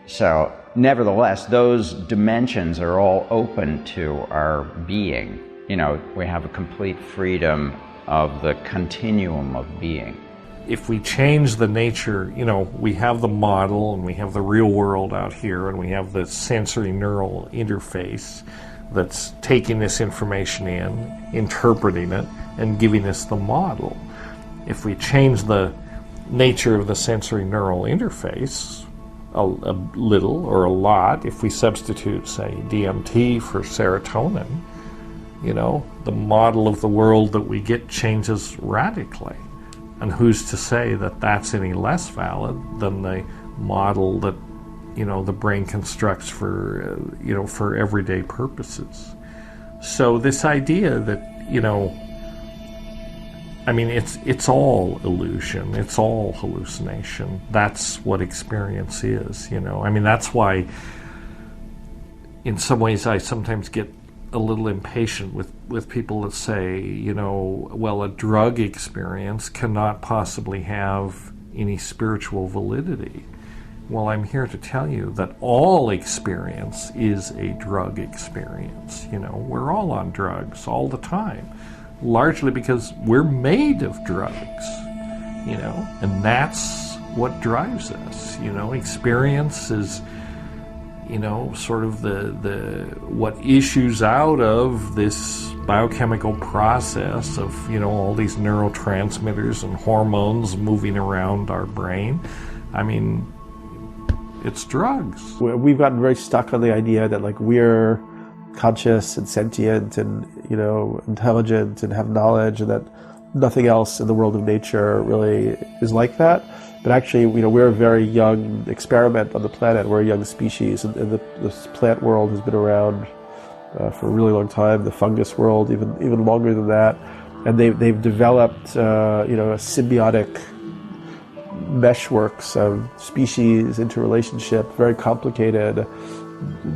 So, nevertheless, those dimensions are all open to our being. We have a complete freedom of the continuum of being. If we change the nature, we have the model and we have the real world out here and we have the sensory neural interface that's taking this information in, interpreting it, and giving us the model. If we change the nature of the sensory neural interface a little or a lot, if we substitute, say, DMT for serotonin, the model of the world that we get changes radically. And who's to say that that's any less valid than the model that, the brain constructs for, for everyday purposes? So this idea that, it's all illusion, it's all hallucination. That's what experience is, that's why, in some ways, I sometimes get a little impatient with people that say, well, a drug experience cannot possibly have any spiritual validity. Well, I'm here to tell you that all experience is a drug experience. We're all on drugs all the time, largely because we're made of drugs, and that's what drives us. Experience is sort of the what issues out of this biochemical process of, all these neurotransmitters and hormones moving around our brain. It's drugs. We've gotten very stuck on the idea that we're conscious and sentient and, you know, intelligent and have knowledge, and that nothing else in the world of nature really is like that. But actually, you know, we're a very young experiment on the planet. We're a young species, and this plant world has been around for a really long time. The fungus world, even longer than that. And they've developed, you know, a symbiotic meshworks of species interrelationship, very complicated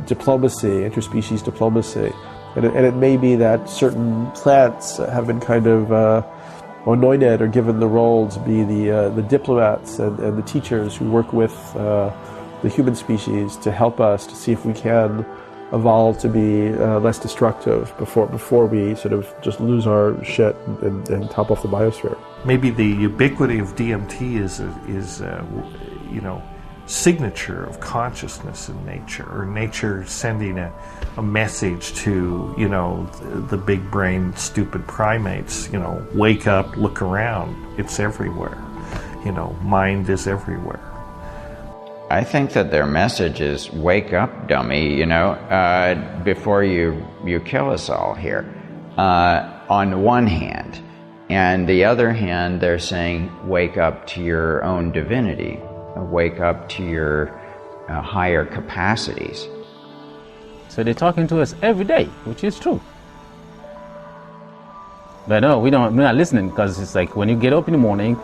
diplomacy, interspecies diplomacy. And it may be that certain plants have been kind of anointed or given the role to be the diplomats and the teachers who work with the human species to help us to see if we can evolve to be less destructive before we sort of just lose our shit and top off the biosphere. Maybe the ubiquity of DMT is you know, signature of consciousness in nature, or nature sending a message to, you know, the big brain stupid primates, you know, wake up, look around, it's everywhere, you know, mind is everywhere. I think that their message is wake up, dummy, you know, before you kill us all here, on the one hand. And the other hand, they're saying wake up to your own divinity, wake up to your higher capacities. So they're talking to us every day, which is true. But no, we're not listening, because it's like when you get up in the morning,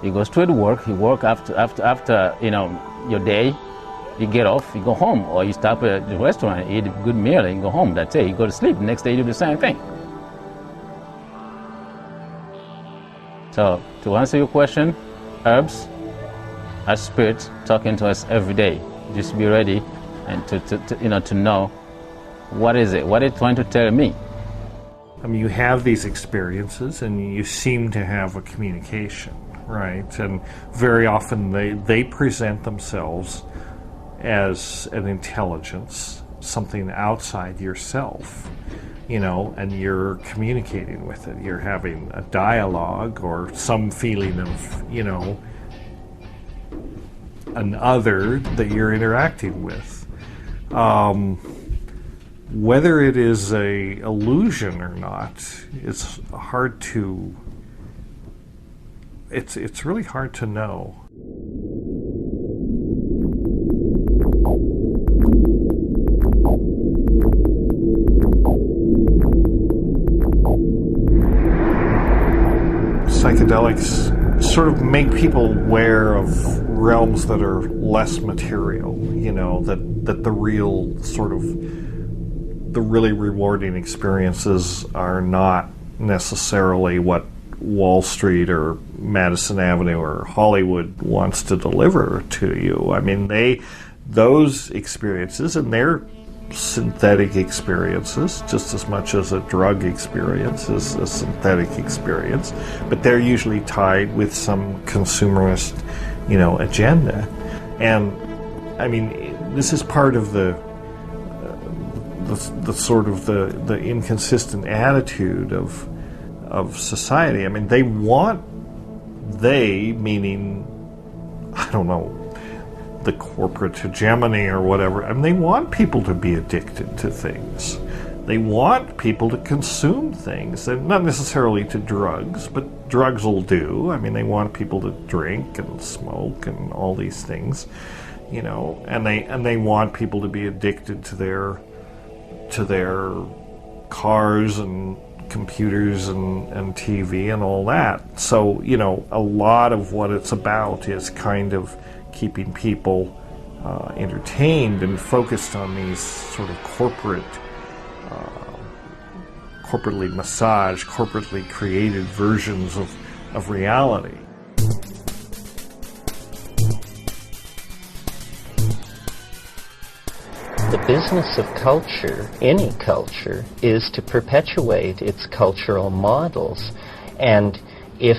you go straight to work, you work after you know, your day, you get off, you go home, or you stop at the restaurant, eat a good meal, and you go home. That's it. You go to sleep. The next day you do the same thing. So to answer your question, herbs are spirits talking to us every day. Just be ready and to know what is it, what are they trying to tell me. I mean, you have these experiences and you seem to have a communication, right? And very often they present themselves as an intelligence, something outside yourself, you know, and you're communicating with it. You're having a dialogue or some feeling of, you know, an other that you're interacting with. Whether it is a illusion or not, it's hard to. It's really hard to know. Psychedelics sort of make people aware of realms that are less material, you know, that the real sort of, the really rewarding experiences are not necessarily what Wall Street or Madison Avenue or Hollywood wants to deliver to you. I mean, those experiences, and they're synthetic experiences just as much as a drug experience is a synthetic experience, but they're usually tied with some consumerist, you know, agenda. And I mean, this is part of the sort of the inconsistent attitude of society. I mean, they meaning, I don't know, the corporate hegemony or whatever. I mean, they want people to be addicted to things. They want people to consume things, and not necessarily to drugs, but drugs will do. I mean, they want people to drink and smoke and all these things, you know, and they want people to be addicted to their cars and computers and TV and all that. So, you know, a lot of what it's about is kind of keeping people entertained and focused on these sort of corporately massaged, corporately created versions of reality. The business of culture, any culture, is to perpetuate its cultural models. And if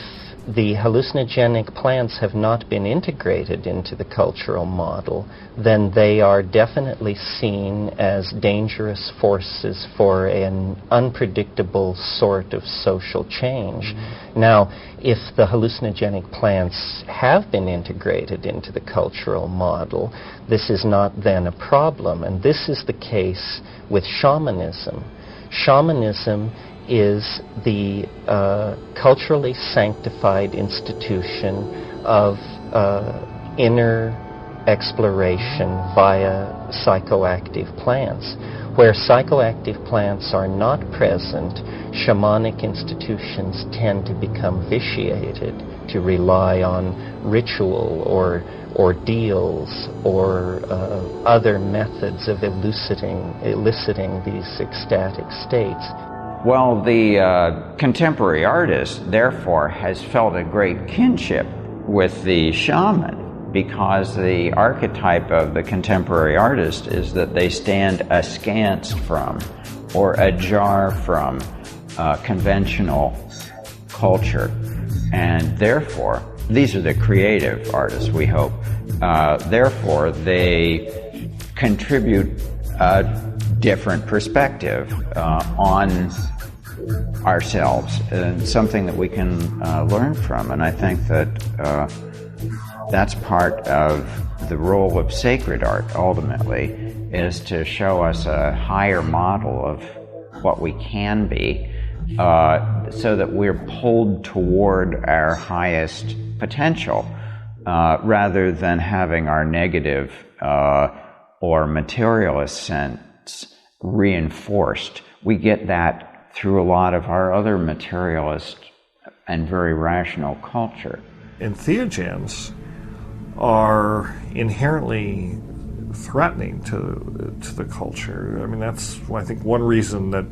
the hallucinogenic plants have not been integrated into the cultural model, then they are definitely seen as dangerous forces for an unpredictable sort of social change. Now, if the hallucinogenic plants have been integrated into the cultural model, this is not then a problem, and this is the case with shamanism. Shamanism is the culturally sanctified institution of inner exploration via psychoactive plants. Where psychoactive plants are not present, shamanic institutions tend to become vitiated, to rely on ritual or ordeals or other methods of eliciting these ecstatic states. Well, the contemporary artist, therefore, has felt a great kinship with the shaman, because the archetype of the contemporary artist is that they stand askance from or ajar from conventional culture. And therefore, these are the creative artists, we hope. Therefore, they contribute a different perspective on ourselves, and something that we can learn from. And I think that that's part of the role of sacred art, ultimately, is to show us a higher model of what we can be, so that we're pulled toward our highest potential, rather than having our negative or materialist sense reinforced. We get that through a lot of our other materialist and very rational culture. Entheogens are inherently threatening to the culture. I mean, that's, I think, one reason that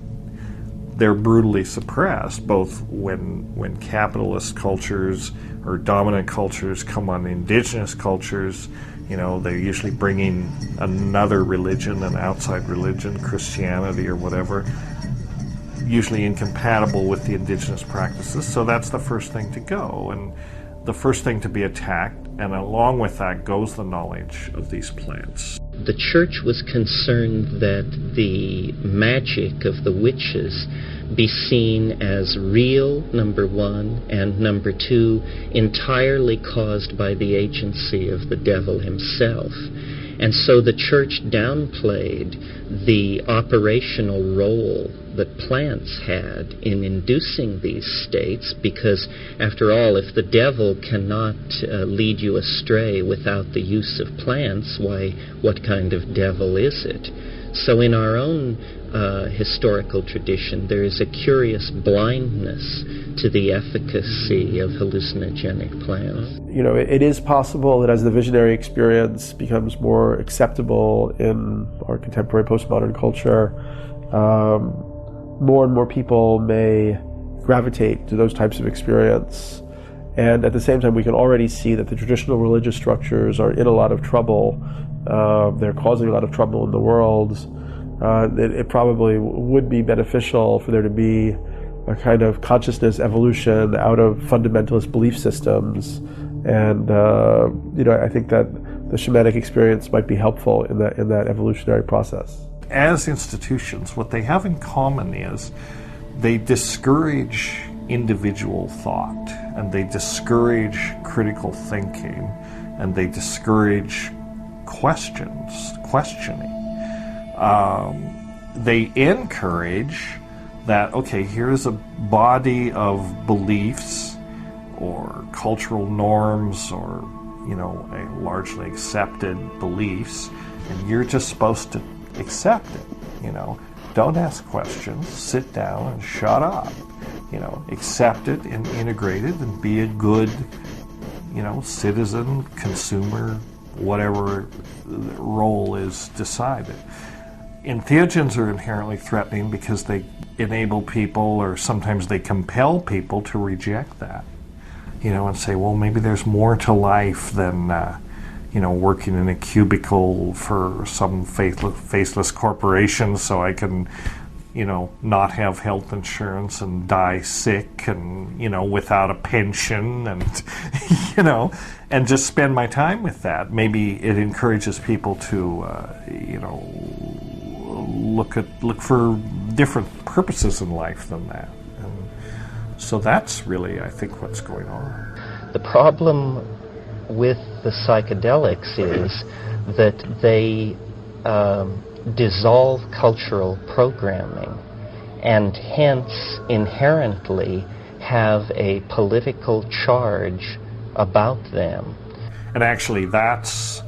they're brutally suppressed, both when capitalist cultures or dominant cultures come on indigenous cultures. You know, they're usually bringing another religion, an outside religion, Christianity or whatever, usually incompatible with the indigenous practices. So that's the first thing to go, and the first thing to be attacked, and along with that goes the knowledge of these plants. The church was concerned that the magic of the witches be seen as real, number one, and number two, entirely caused by the agency of the devil himself. And so the church downplayed the operational role that plants had in inducing these states, because, after all, if the devil cannot lead you astray without the use of plants, why, what kind of devil is it? So in our own historical tradition, there is a curious blindness to the efficacy of hallucinogenic plants. You know, it is possible that as the visionary experience becomes more acceptable in our contemporary postmodern culture, more and more people may gravitate to those types of experience. And at the same time, we can already see that the traditional religious structures are in a lot of trouble. They're causing a lot of trouble in the world. It probably would be beneficial for there to be a kind of consciousness evolution out of fundamentalist belief systems. And you know, I think that the shamanic experience might be helpful in that evolutionary process. As institutions, what they have in common is they discourage individual thought, and they discourage critical thinking, and they discourage questioning. They encourage that, okay, here's a body of beliefs or cultural norms or, you know, a largely accepted beliefs, and you're just supposed to accept it, you know. Don't ask questions, sit down and shut up, you know. Accept it and integrate it and be a good, you know, citizen, consumer, whatever role is decided. Entheogens are inherently threatening because they enable people, or sometimes they compel people, to reject that, you know, and say, well, maybe there's more to life than you know, working in a cubicle for some faceless corporation so I can not have health insurance and die sick and, without a pension and, and just spend my time with that. Maybe it encourages people to, look for different purposes in life than that. And so that's really, I think, what's going on. The problem with the psychedelics is that they dissolve cultural programming and hence inherently have a political charge about them. And actually that's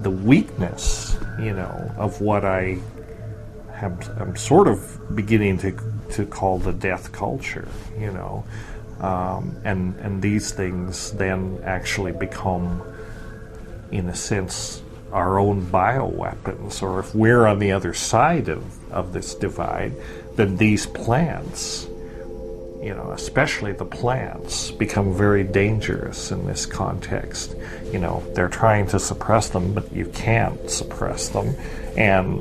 the weakness, of what I'm sort of beginning to call the death culture, and these things then actually become, in a sense, our own bioweapons, or if we're on the other side of this divide, then these plants, especially the plants, become very dangerous in this context. They're trying to suppress them, but you can't suppress them, and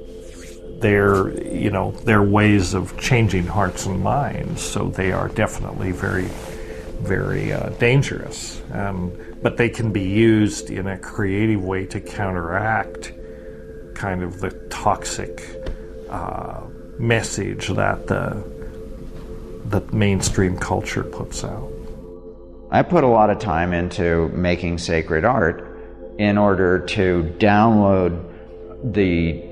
they're ways of changing hearts and minds, so they are definitely very, very dangerous. But they can be used in a creative way to counteract kind of the toxic message that the mainstream culture puts out. I put a lot of time into making sacred art in order to download the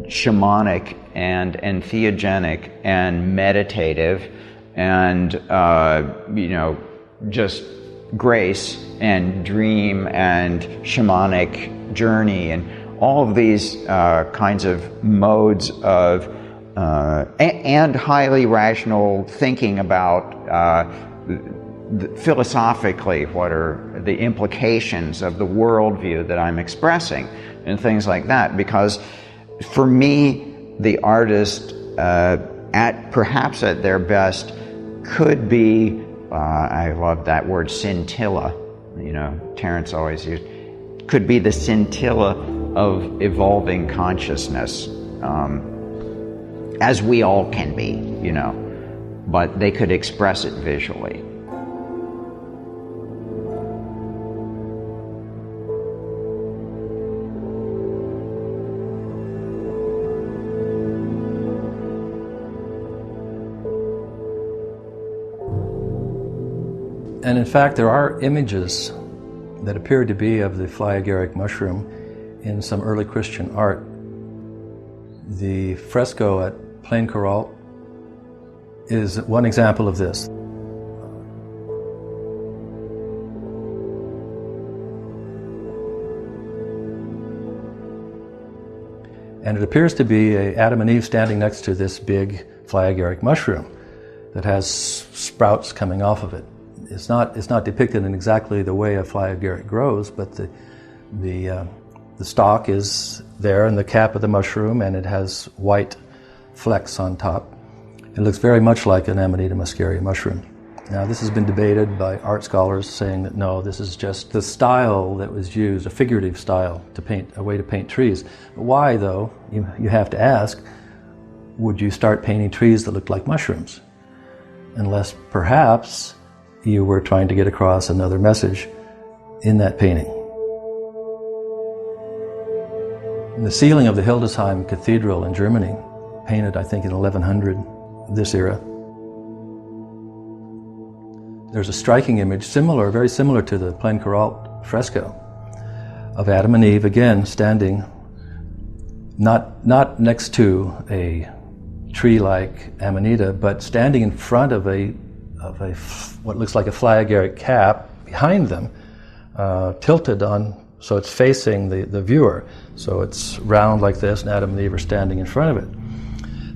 shamanic and entheogenic and meditative and just grace and dream and shamanic journey and all of these kinds of modes of and highly rational thinking about philosophically what are the implications of the worldview that I'm expressing and things like that. Because for me, the artist perhaps at their best could be, I love that word, scintilla, Terence always used, could be the scintilla of evolving consciousness, as we all can be, but they could express it visually. And in fact, there are images that appear to be of the fly-agaric mushroom in some early Christian art. The fresco at Plain Coral is one example of this. And it appears to be Adam and Eve standing next to this big fly-agaric mushroom that has sprouts coming off of it. It's not depicted in exactly the way a fly-agaric grows, but the stalk is there in the cap of the mushroom, and it has white flecks on top. It looks very much like an Amanita muscaria mushroom. Now, this has been debated by art scholars, saying that no, this is just the style that was used, a figurative style to paint, a way to paint trees. But why, though? You have to ask, would you start painting trees that looked like mushrooms? Unless perhaps you were trying to get across another message in that painting. In the ceiling of the Hildesheim Cathedral in Germany, painted I think in 1100, this era, there's a striking image very similar to the Plain Coral fresco of Adam and Eve, again standing not next to a tree like Amanita, but standing in front of what looks like a fly-agaric cap behind them, tilted on, so it's facing the viewer. So it's round like this, and Adam and Eve are standing in front of it.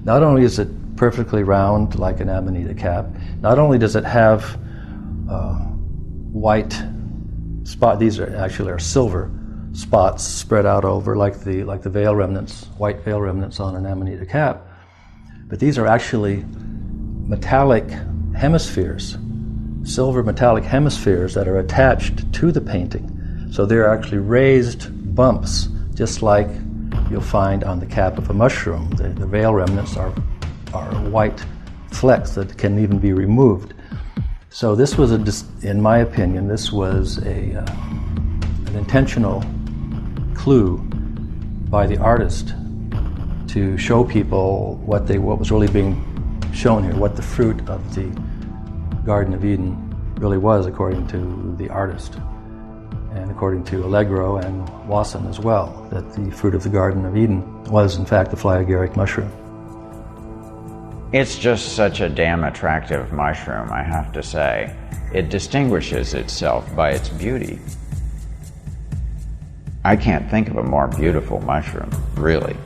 Not only is it perfectly round like an Amanita cap, not only does it have white spot, these are actually silver spots spread out over like the veil remnants, white veil remnants on an Amanita cap, but these are actually metallic hemispheres, silver metallic hemispheres that are attached to the painting. So they're actually raised bumps, just like you'll find on the cap of a mushroom. The veil remnants are are white flecks that can even be removed. So this was, in my opinion, this was an intentional clue by the artist to show people what was really being shown here, what the fruit of the Garden of Eden really was, according to the artist, and according to Allegro and Wasson as well, that the fruit of the Garden of Eden was in fact the flyagaric mushroom. It's just such a damn attractive mushroom, I have to say. It distinguishes itself by its beauty. I can't think of a more beautiful mushroom, really.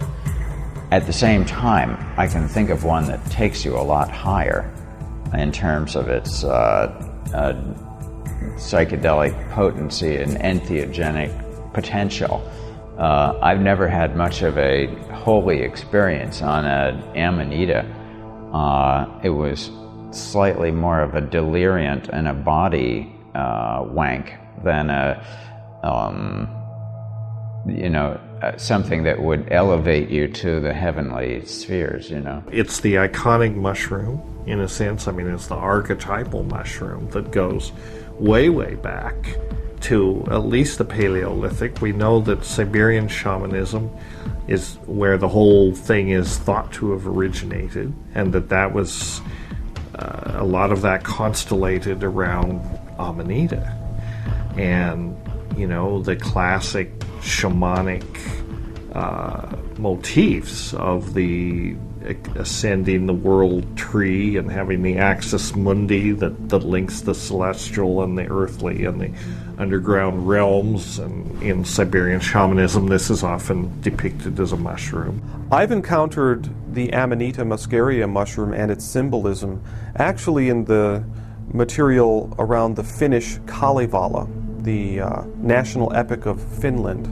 At the same time, I can think of one that takes you a lot higher in terms of its psychedelic potency and entheogenic potential. I've never had much of a holy experience on an Amanita. It was slightly more of a deliriant and a body wank than something that would elevate you to the heavenly spheres, It's the iconic mushroom, in a sense. I mean, it's the archetypal mushroom that goes way, way back to at least the Paleolithic. We know that Siberian shamanism is where the whole thing is thought to have originated, and that was a lot of that constellated around Amanita. And, the classic shamanic motifs of the ascending the world tree and having the axis mundi that links the celestial and the earthly and the underground realms. And in Siberian shamanism, this is often depicted as a mushroom. I've encountered the Amanita muscaria mushroom and its symbolism actually in the material around the Finnish Kalevala, the national epic of Finland.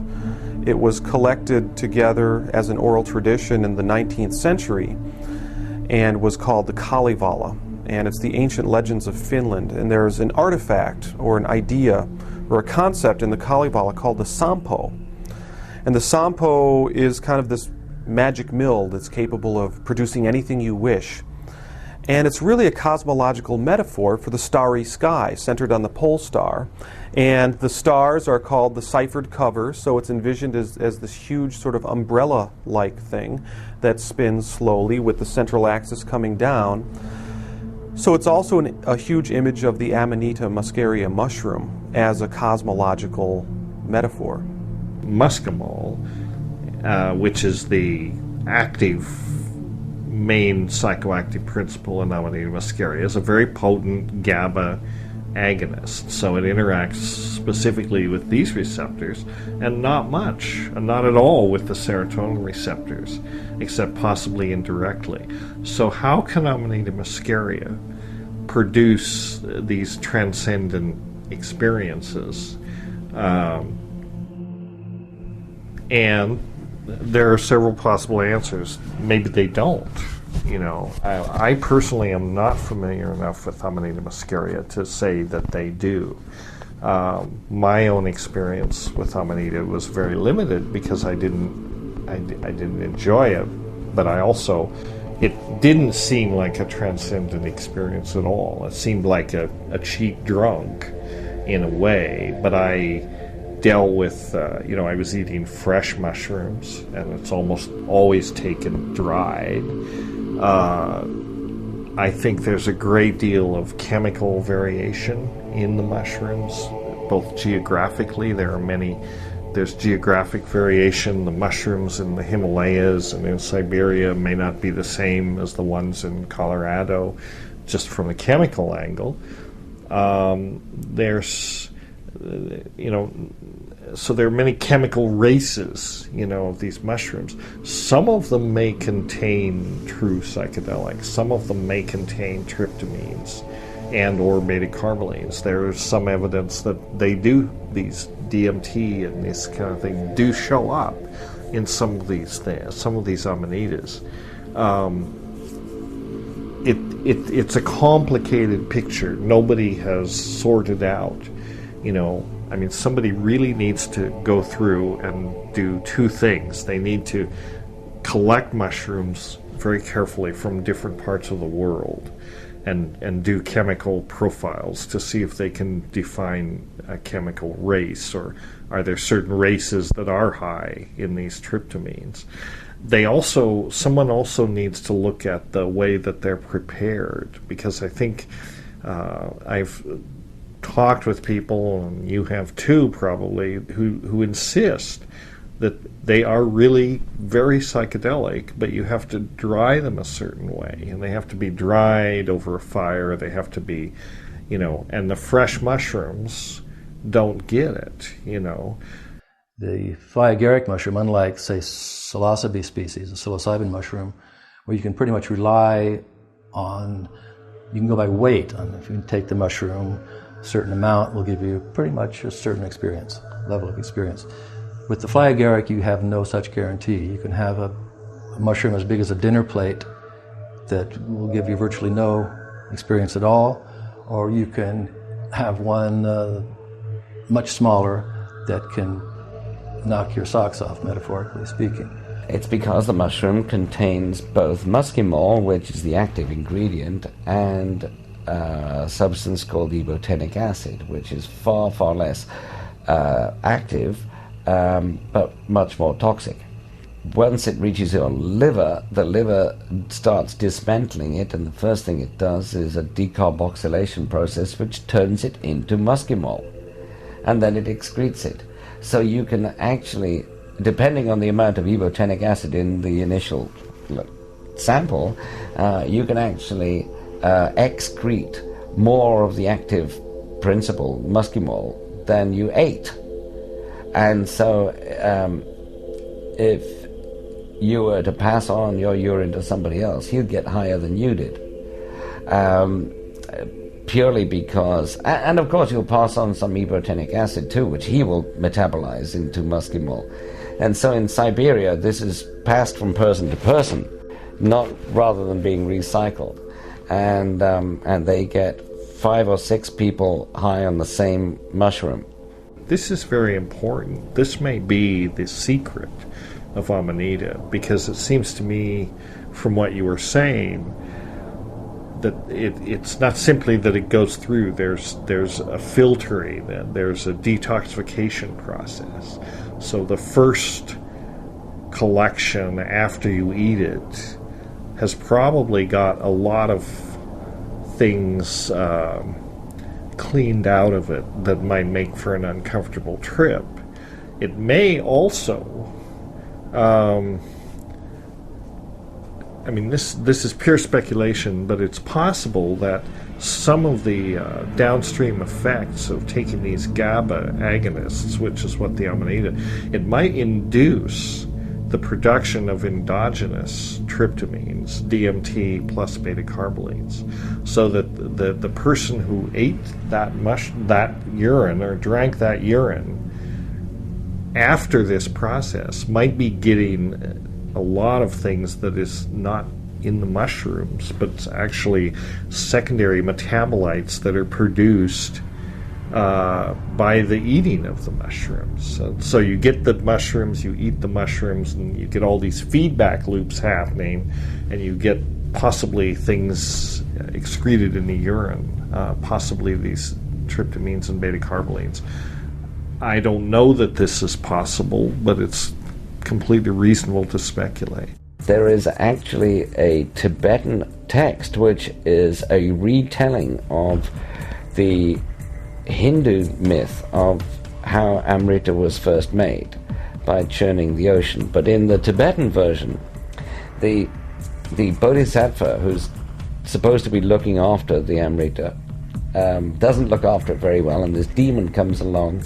It was collected together as an oral tradition in the 19th century and was called the Kalevala. And it's the ancient legends of Finland. And there's an artifact or an idea or a concept in the Kalevala called the Sampo. And the Sampo is kind of this magic mill that's capable of producing anything you wish. And it's really a cosmological metaphor for the starry sky centered on the pole star. And the stars are called the ciphered cover, so it's envisioned as this huge sort of umbrella-like thing that spins slowly with the central axis coming down. So it's also a huge image of the Amanita muscaria mushroom as a cosmological metaphor. Muscimol, which is the active main psychoactive principle in Amanita muscaria, is a very potent GABA agonist. So it interacts specifically with these receptors and not at all with the serotonin receptors, except possibly indirectly. So how can Amanita muscaria produce these transcendent experiences? And there are several possible answers. Maybe they don't. I personally am not familiar enough with Amanita muscaria to say that they do. My own experience with Amanita was very limited because I didn't enjoy it, but it didn't seem like a transcendent experience at all. It seemed like a cheap drunk in a way, but I dealt with, I was eating fresh mushrooms, and it's almost always taken dried. I think there's a great deal of chemical variation in the mushrooms, both geographically. There's geographic variation. The mushrooms in the Himalayas and in Siberia may not be the same as the ones in Colorado, just from a chemical angle. So there are many chemical races, of these mushrooms. Some of them may contain true psychedelics. Some of them may contain tryptamines and or beta-carbolines. There's some evidence that they do, these DMT and this kind of thing, do show up in some of these things, some of these amanitas. It's a complicated picture. Nobody has sorted out, somebody really needs to go through and do two things. They need to collect mushrooms very carefully from different parts of the world and do chemical profiles to see if they can define a chemical race, or are there certain races that are high in these tryptamines. Someone also needs to look at the way that they're prepared, because I think I've talked with people, and you have too probably, who insist that they are really very psychedelic, but you have to dry them a certain way, and they have to be dried over a fire, they have to be, and the fresh mushrooms don't get it, The flyagaric mushroom, unlike, say, psilocybe species, the psilocybin mushroom, where you can pretty much rely on, you can go by weight. If you take the mushroom, a certain amount will give you pretty much a certain experience, level of experience. With the flyagaric, you have no such guarantee. You can have a mushroom as big as a dinner plate that will give you virtually no experience at all, or you can have one much smaller that can knock your socks off, metaphorically speaking. It's because the mushroom contains both muscimol, which is the active ingredient, and a substance called ibotenic acid, which is far, far less active, but much more toxic. Once it reaches your liver, the liver starts dismantling it, and the first thing it does is a decarboxylation process which turns it into muscimol, and then it excretes it. So you can actually, depending on the amount of ibotenic acid in the initial sample, you can actually excrete more of the active principle, muscimol, than you ate. And so if you were to pass on your urine to somebody else, he'd get higher than you did. Purely because, and of course you'll pass on some ibotenic acid too, which he will metabolize into muscimol. And so in Siberia, this is passed from person to person, not rather than being recycled. And they get 5 or 6 people high on the same mushroom. This is very important. This may be the secret of Amanita, because it seems to me, from what you were saying, that it's not simply that it goes through. There's a filtering, and there's a detoxification process. So the first collection after you eat it has probably got a lot of things cleaned out of it that might make for an uncomfortable trip. It may also, this is pure speculation, but it's possible that some of the downstream effects of taking these GABA agonists, which is what the Amanita, it might induce the production of endogenous tryptamines, DMT plus beta-carbolenes, so that the person who ate that urine or drank that urine after this process might be getting a lot of things that is not in the mushrooms, but it's actually secondary metabolites that are produced by the eating of the mushrooms. So you get the mushrooms, you eat the mushrooms, and you get all these feedback loops happening, and you get possibly things excreted in the urine, possibly these tryptamines and beta-carbolenes. I don't know that this is possible, but it's completely reasonable to speculate. There is actually a Tibetan text which is a retelling of the Hindu myth of how Amrita was first made by churning the ocean. But in the Tibetan version, the bodhisattva who's supposed to be looking after the Amrita doesn't look after it very well, and this demon comes along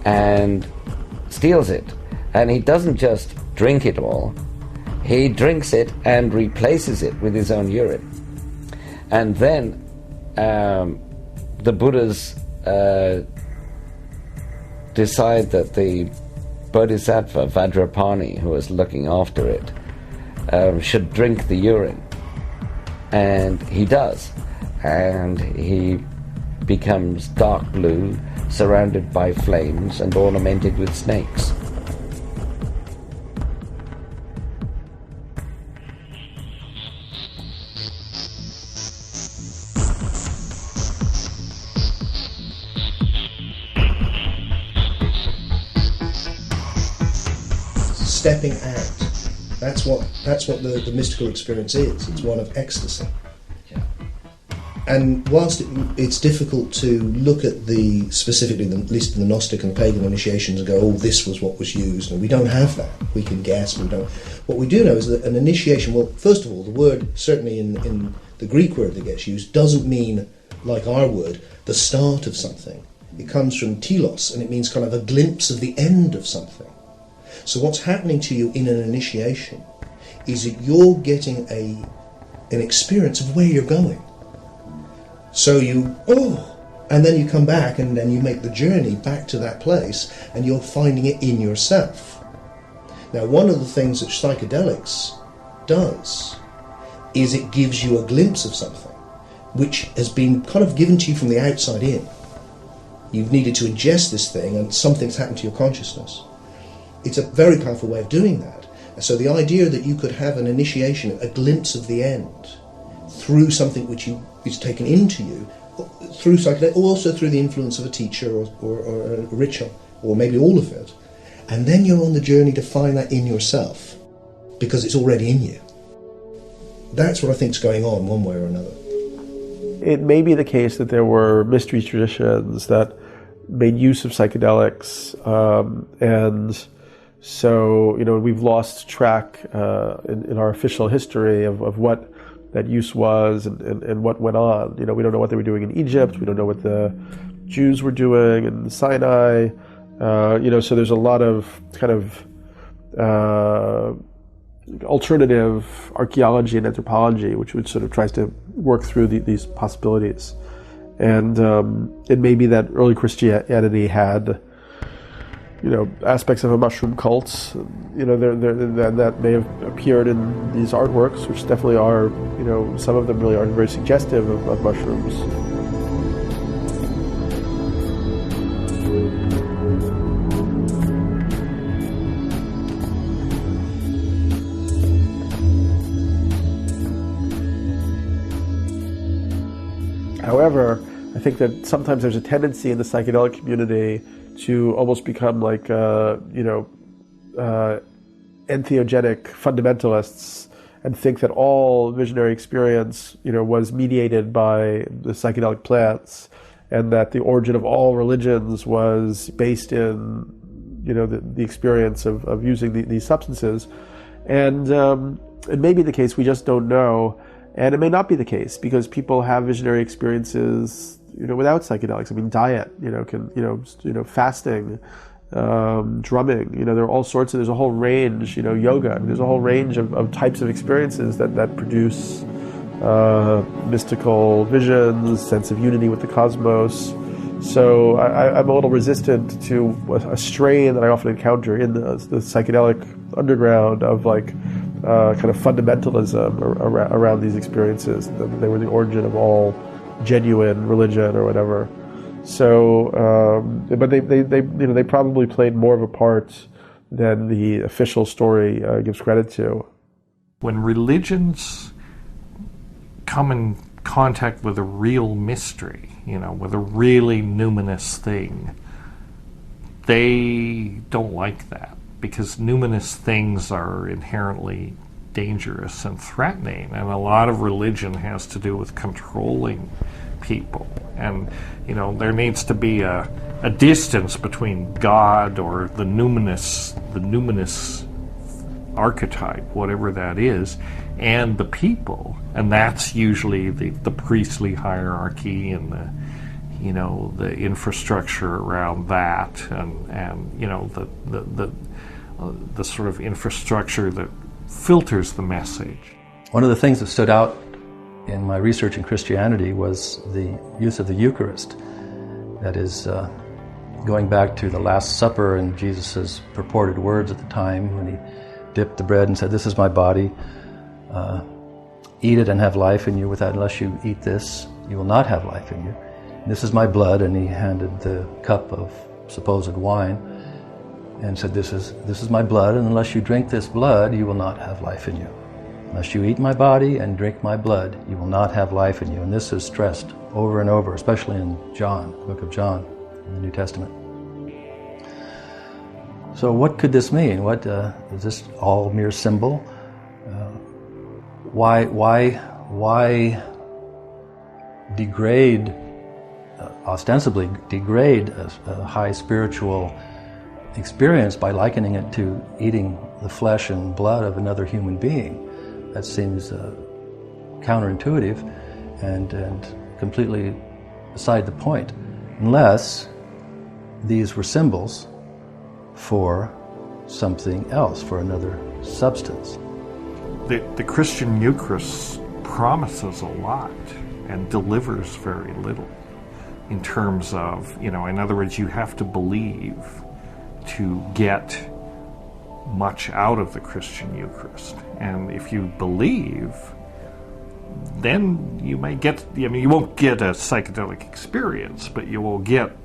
and steals it. And he doesn't just drink it all, he drinks it and replaces it with his own urine. And then the Buddhas decide that the bodhisattva Vajrapani, who was looking after it, should drink the urine. And he does. And he becomes dark blue, surrounded by flames and ornamented with snakes. stepping out. That's what the mystical experience is. It's one of ecstasy. And whilst it's difficult to look at specifically at least the Gnostic and pagan initiations and go, oh, this was what was used, and we don't have that. We can guess, we don't. What we do know is that an initiation, well, first of all, the word, certainly in the Greek word that gets used, doesn't mean, like our word, the start of something. It comes from telos, and it means kind of a glimpse of the end of something. So what's happening to you in an initiation is that you're getting an experience of where you're going. So and then you come back and then you make the journey back to that place and you're finding it in yourself. Now, one of the things that psychedelics does is it gives you a glimpse of something which has been kind of given to you from the outside in. You've needed to ingest this thing and something's happened to your consciousness. It's a very powerful way of doing that. So the idea that you could have an initiation, a glimpse of the end, through something which is taken into you, through psychedelics, or also through the influence of a teacher or a ritual, or maybe all of it, and then you're on the journey to find that in yourself, because it's already in you. That's what I think is going on one way or another. It may be the case that there were mystery traditions that made use of psychedelics, and so we've lost track in our official history of what that use was and what went on. We don't know what they were doing in Egypt. We don't know what the Jews were doing in Sinai. So there's a lot of kind of alternative archaeology and anthropology, which sort of tries to work through these possibilities. And it may be that early Christianity had aspects of a mushroom cult, that may have appeared in these artworks, which definitely are, some of them really are very suggestive of mushrooms. However, I think that sometimes there's a tendency in the psychedelic community to almost become like, entheogenic fundamentalists and think that all visionary experience, was mediated by the psychedelic plants, and that the origin of all religions was based in, the experience of using these substances. And it may be the case, we just don't know. And it may not be the case, because people have visionary experiences without psychedelics. I mean, diet, fasting, drumming, there are all sorts of, there's a whole range, yoga, there's a whole range of types of experiences that produce mystical visions, sense of unity with the cosmos. So I'm a little resistant to a strain that I often encounter in the psychedelic underground of kind of fundamentalism around these experiences, that they were the origin of all genuine religion or whatever. So, but they probably played more of a part than the official story gives credit to. When religions come in contact with a real mystery, with a really numinous thing, they don't like that, because numinous things are inherently dangerous and threatening, and a lot of religion has to do with controlling people, and there needs to be a distance between God or the numinous archetype, whatever that is, and the people, and that's usually the priestly hierarchy and the infrastructure around that, and the sort of infrastructure that filters the message. One of the things that stood out in my research in Christianity was the use of the Eucharist. That is, going back to the Last Supper and Jesus' purported words at the time when he dipped the bread and said, "This is my body. Eat it and have life in you. Unless you eat this, you will not have life in you. This is my blood," and he handed the cup of supposed wine and said, this is my blood, and unless you drink this blood, you will not have life in you. Unless you eat my body and drink my blood, you will not have life in you. And this is stressed over and over, especially in John, the book of John, in the New Testament. So what could this mean? What is this all mere symbol? Why degrade, ostensibly degrade a high spiritual experience by likening it to eating the flesh and blood of another human being? That seems counterintuitive and completely beside the point, unless these were symbols for something else, for another substance. The Christian Eucharist promises a lot and delivers very little in terms of, in other words, you have to believe to get much out of the Christian Eucharist. And if you believe, then you may get, you won't get a psychedelic experience, but you will get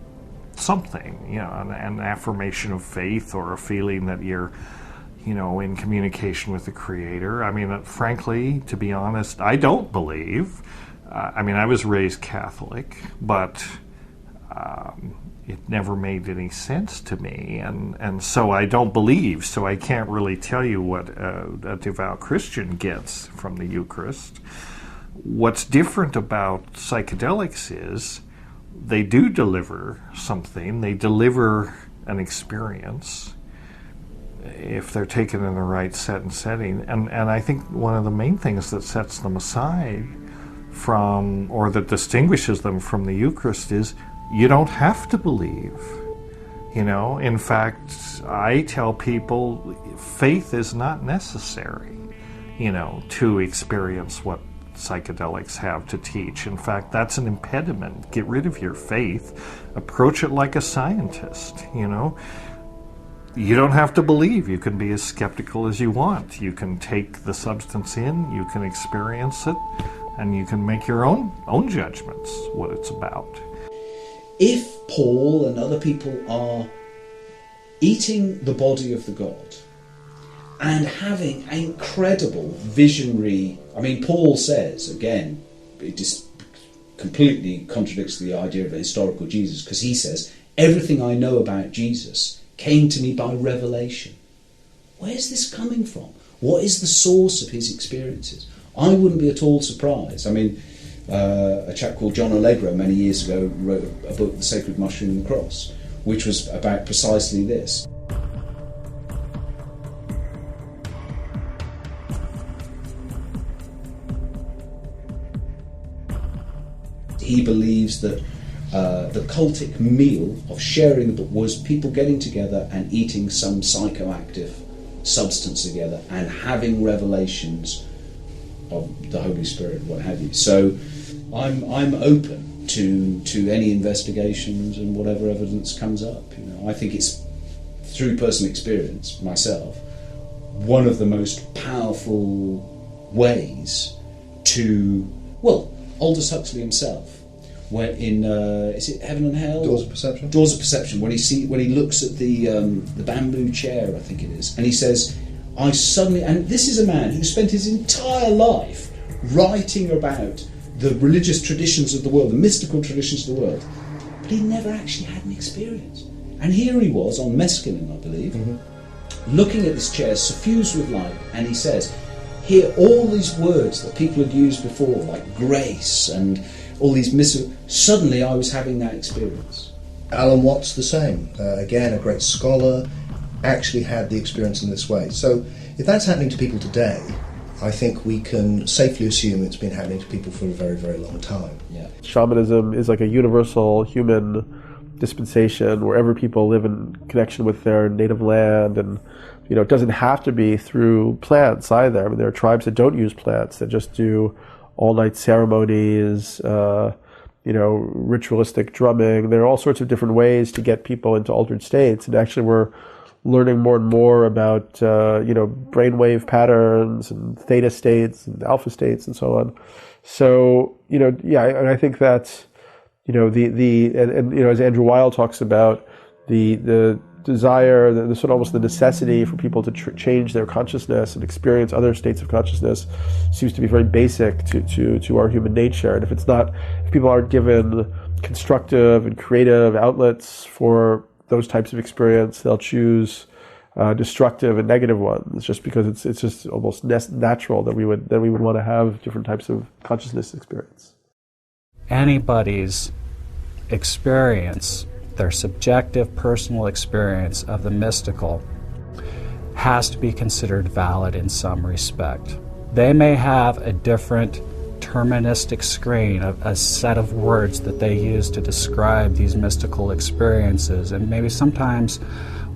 something, an affirmation of faith or a feeling that you're, in communication with the Creator. Frankly, to be honest, I don't believe. I was raised Catholic, but it never made any sense to me, and so I don't believe, so I can't really tell you what a devout Christian gets from the Eucharist. What's different about psychedelics is they do deliver something. They deliver an experience if they're taken in the right set and setting. And I think one of the main things that sets them aside from, or that distinguishes them from the Eucharist, is you don't have to believe. In fact, I tell people faith is not necessary, to experience what psychedelics have to teach. In fact, that's an impediment. Get rid of your faith. Approach it like a scientist, You don't have to believe. You can be as skeptical as you want. You can take the substance in, you can experience it, and you can make your own judgments what it's about. If Paul and other people are eating the body of the God and having an incredible visionary, Paul says, again, it just completely contradicts the idea of a historical Jesus, because he says, everything I know about Jesus came to me by revelation. Where's this coming from? What is the source of his experiences? I wouldn't be at all surprised. A chap called John Allegro many years ago wrote a book, The Sacred Mushroom and the Cross, which was about precisely this. He believes that the cultic meal of sharing the book was people getting together and eating some psychoactive substance together and having revelations of the Holy Spirit, what have you. So I'm open to any investigations and whatever evidence comes up. I think it's, through personal experience myself, one of the most powerful ways to, Aldous Huxley himself, where in is it Heaven and Hell? Doors of Perception. Doors of Perception. When he looks at the bamboo chair, I think it is, and he says, I suddenly, and this is a man who spent his entire life writing about the religious traditions of the world, the mystical traditions of the world, but he never actually had an experience. And here he was on mescaline, I believe, looking at this chair suffused with light, and he says, here all these words that people had used before, like grace and all these suddenly I was having that experience. Alan Watts the same, again a great scholar, actually had the experience in this way. So if that's happening to people today, I think we can safely assume it's been happening to people for a very, very long time. Yeah. Shamanism is like a universal human dispensation wherever people live in connection with their native land, and it doesn't have to be through plants either. There are tribes that don't use plants, that just do all-night ceremonies, ritualistic drumming. There are all sorts of different ways to get people into altered states, and actually we're learning more and more about brainwave patterns and theta states and alpha states and so on. So I think that as Andrew Weil talks about, the desire, the sort of almost the necessity for people to change their consciousness and experience other states of consciousness seems to be very basic to our human nature. And if people aren't given constructive and creative outlets for those types of experience, they'll choose destructive and negative ones, just because it's just almost natural that we would want to have different types of consciousness experience. Anybody's experience, their subjective personal experience of the mystical, has to be considered valid in some respect. They may have a different terministic screen, a set of words that they use to describe these mystical experiences, and maybe sometimes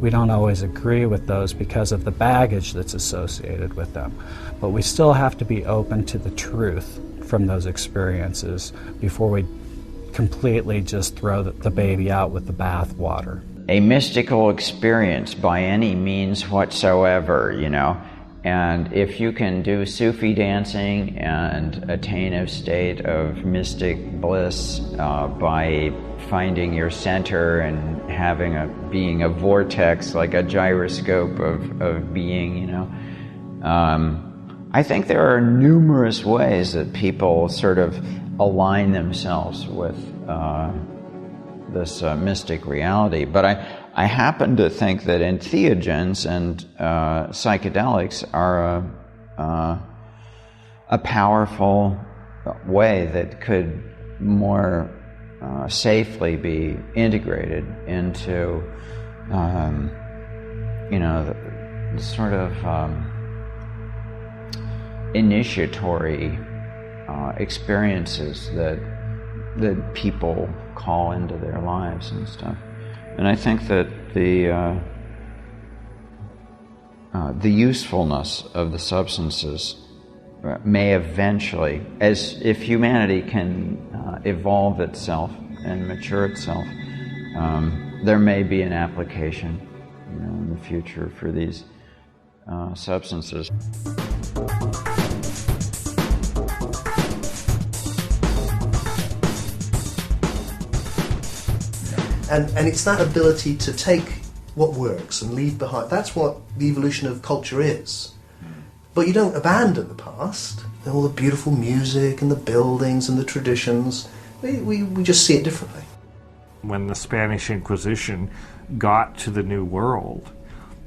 we don't always agree with those because of the baggage that's associated with them. But we still have to be open to the truth from those experiences before we completely just throw the baby out with the bathwater. A mystical experience by any means whatsoever, you know. And if you can do Sufi dancing and attain a state of mystic bliss by finding your center and being a vortex, like a gyroscope of being, you know. I think there are numerous ways that people sort of align themselves with this mystic reality. But I happen to think that entheogens and psychedelics are a powerful way that could more safely be integrated into, you know, the sort of initiatory experiences that people call into their lives and stuff. And I think that the usefulness of the substances may eventually, as if humanity can evolve itself and mature itself, there may be an application, you know, in the future for these substances. And it's that ability to take what works and leave behind. That's what the evolution of culture is. But you don't abandon the past, and all the beautiful music and the buildings and the traditions. We just see it differently. When the Spanish Inquisition got to the New World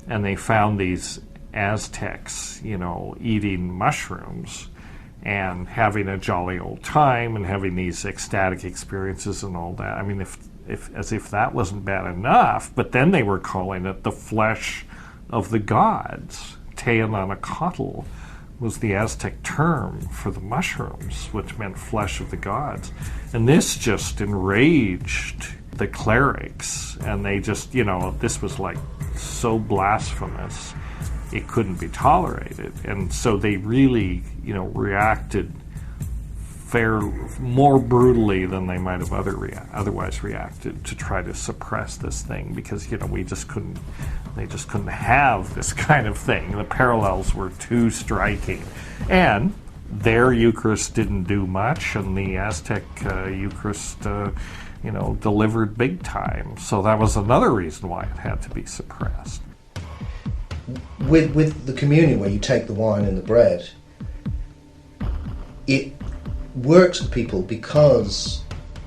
and they found these Aztecs, you know, eating mushrooms and having a jolly old time and having these ecstatic experiences and all that, I mean, as if that wasn't bad enough, but then they were calling it the flesh of the gods. Teonanacatl was the Aztec term for the mushrooms, which meant flesh of the gods. And this just enraged the clerics, and they just, you know, this was like so blasphemous, it couldn't be tolerated. And so they really, you know, reacted more brutally than they might have otherwise reacted to try to suppress this thing, because, you know, they just couldn't have this kind of thing. The parallels were too striking. And their Eucharist didn't do much, and the Aztec Eucharist, you know, delivered big time. So that was another reason why it had to be suppressed. With the communion, where you take the wine and the bread, it works for people because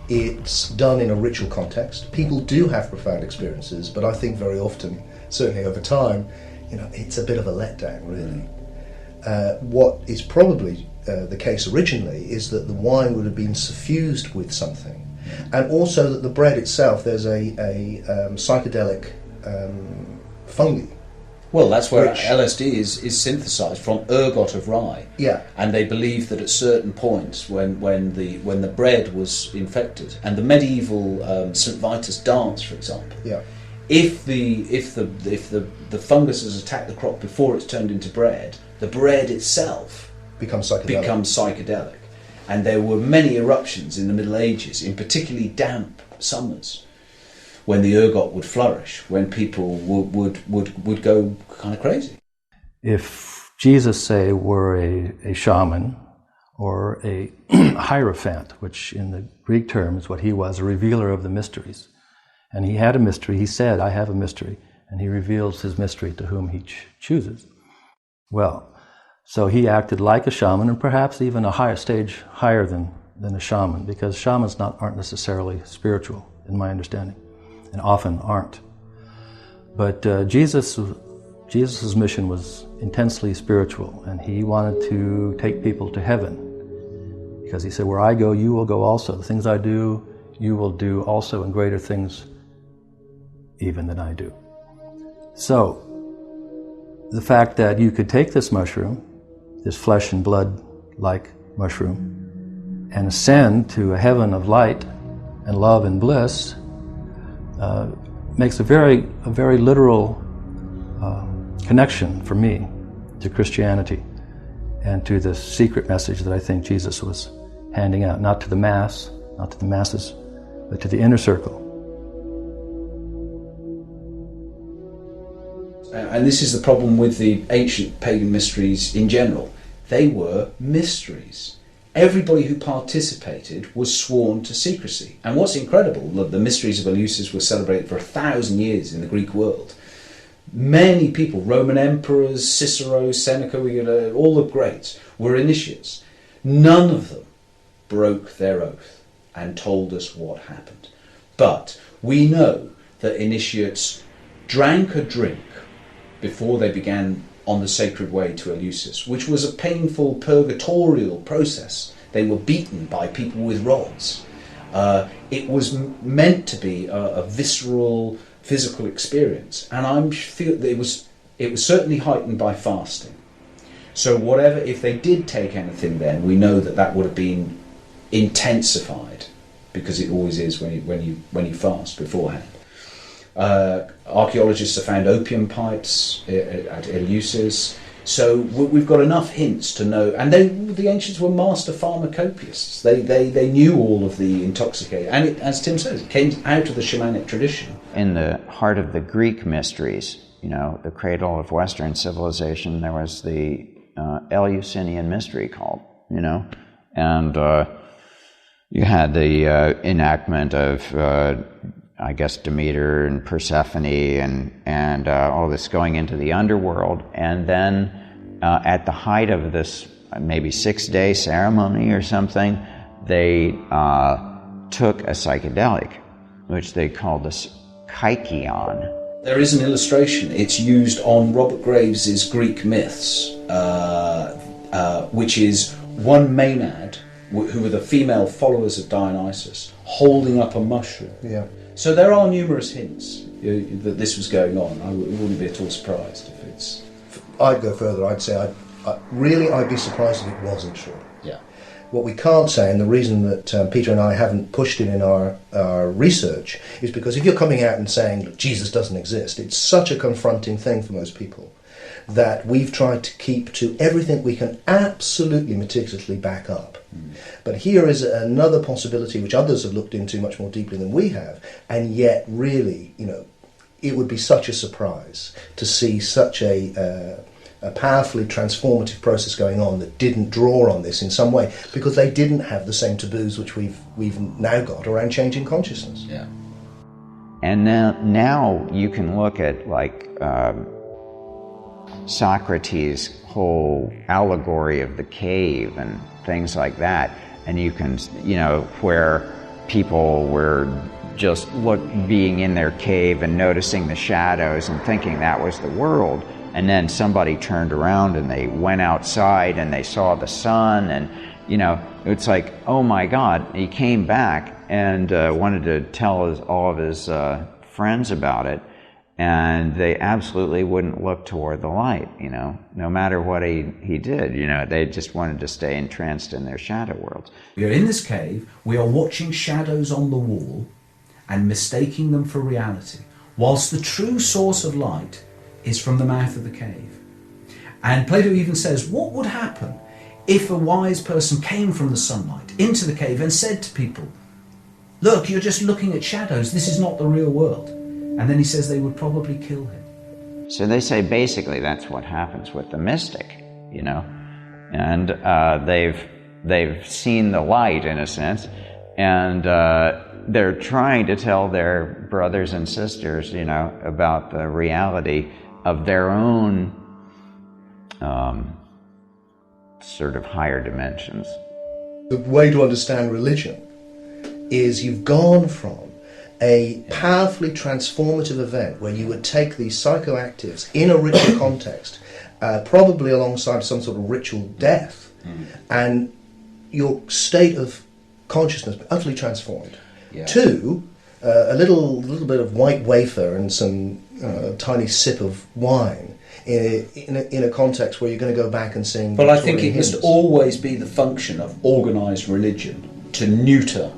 it's done in a ritual context. People do have profound experiences, but I think very often, certainly over time, you know, it's a bit of a letdown, really. What is probably the case originally is that the wine would have been suffused with something, and also that the bread itself, there's a psychedelic fungi. Well, that's where LSD is synthesized from ergot of rye. Yeah. And they believe that at certain points, when the bread was infected, and the medieval St. Vitus dance, for example, yeah, if the fungus has attacked the crop before it's turned into bread, the bread itself becomes psychedelic. And there were many eruptions in the Middle Ages, in particularly damp summers, when the ergot would flourish, when people would go kind of crazy. If Jesus, say, were a shaman or a hierophant, which in the Greek term is what he was, a revealer of the mysteries, and he had a mystery, he said, I have a mystery, and he reveals his mystery to whom he chooses. Well, so he acted like a shaman, and perhaps even a higher stage higher than a shaman, because shamans aren't necessarily spiritual, in my understanding, and often aren't. But Jesus Jesus' mission was intensely spiritual, and he wanted to take people to heaven. Because he said, where I go, you will go also. The things I do, you will do also, and greater things even than I do. So, the fact that you could take this mushroom, this flesh and blood-like mushroom, and ascend to a heaven of light and love and bliss makes a very literal connection for me to Christianity and to the secret message that I think Jesus was handing out, not to the mass, not to the masses, but to the inner circle. And this is the problem with the ancient pagan mysteries in general. They were mysteries. Everybody who participated was sworn to secrecy. And what's incredible, the mysteries of Eleusis were celebrated for 1,000 years in the Greek world. Many people, Roman emperors, Cicero, Seneca, all the greats, were initiates. None of them broke their oath and told us what happened. But we know that initiates drank a drink before they began on the sacred way to Eleusis, which was a painful purgatorial process. They were beaten by people with rods. It was meant to be a visceral, physical experience, and I feel that it was certainly heightened by fasting. So whatever, if they did take anything, then we know that would have been intensified, because it always is when you fast beforehand. Archaeologists have found opium pipes at Eleusis, so we've got enough hints to know. And the ancients were master pharmacopists. They knew all of the intoxicating, and as Tim says, it came out of the shamanic tradition. In the heart of the Greek mysteries, the cradle of Western civilization, there was the Eleusinian mystery cult, and you had the enactment of I guess Demeter and Persephone and all this going into the underworld, and then at the height of this maybe 6-day ceremony or something, they took a psychedelic, which they called the kykeon. There is an illustration. It's used on Robert Graves's Greek myths, which is one Maenad, who were the female followers of Dionysus, holding up a mushroom. Yeah. So there are numerous hints that this was going on. I wouldn't be at all surprised if it's... I'd go further. I'd say I'd be surprised if it wasn't true. Yeah. What we can't say, and the reason that Peter and I haven't pushed it in our research, is because if you're coming out and saying that Jesus doesn't exist, it's such a confronting thing for most people that we've tried to keep to everything we can absolutely meticulously back up. But here is another possibility which others have looked into much more deeply than we have, and yet really, it would be such a surprise to see such a powerfully transformative process going on that didn't draw on this in some way, because they didn't have the same taboos which we've now got around changing consciousness. Yeah. And now you can look at Socrates' whole allegory of the cave and things like that, and you can, where people were just being in their cave and noticing the shadows and thinking that was the world, and then somebody turned around and they went outside and they saw the sun, and it's like, oh my God. He came back and wanted to tell all of his friends about it, and they absolutely wouldn't look toward the light, no matter what he did. They just wanted to stay entranced in their shadow worlds. We are in this cave, we are watching shadows on the wall and mistaking them for reality, whilst the true source of light is from the mouth of the cave. And Plato even says, what would happen if a wise person came from the sunlight into the cave and said to people, look, you're just looking at shadows, this is not the real world? And then he says they would probably kill him. So they say basically that's what happens with the mystic, and they've seen the light in a sense, and they're trying to tell their brothers and sisters, about the reality of their own sort of higher dimensions. The way to understand religion is you've gone from a powerfully transformative event where you would take these psychoactives in a ritual context, probably alongside some sort of ritual death, and your state of consciousness utterly transformed. Yeah. To a little bit of white wafer and some tiny sip of wine in a context where you're going to go back and sing. Well, I think Victorian it must hymns. always be the function of organised religion to neuter,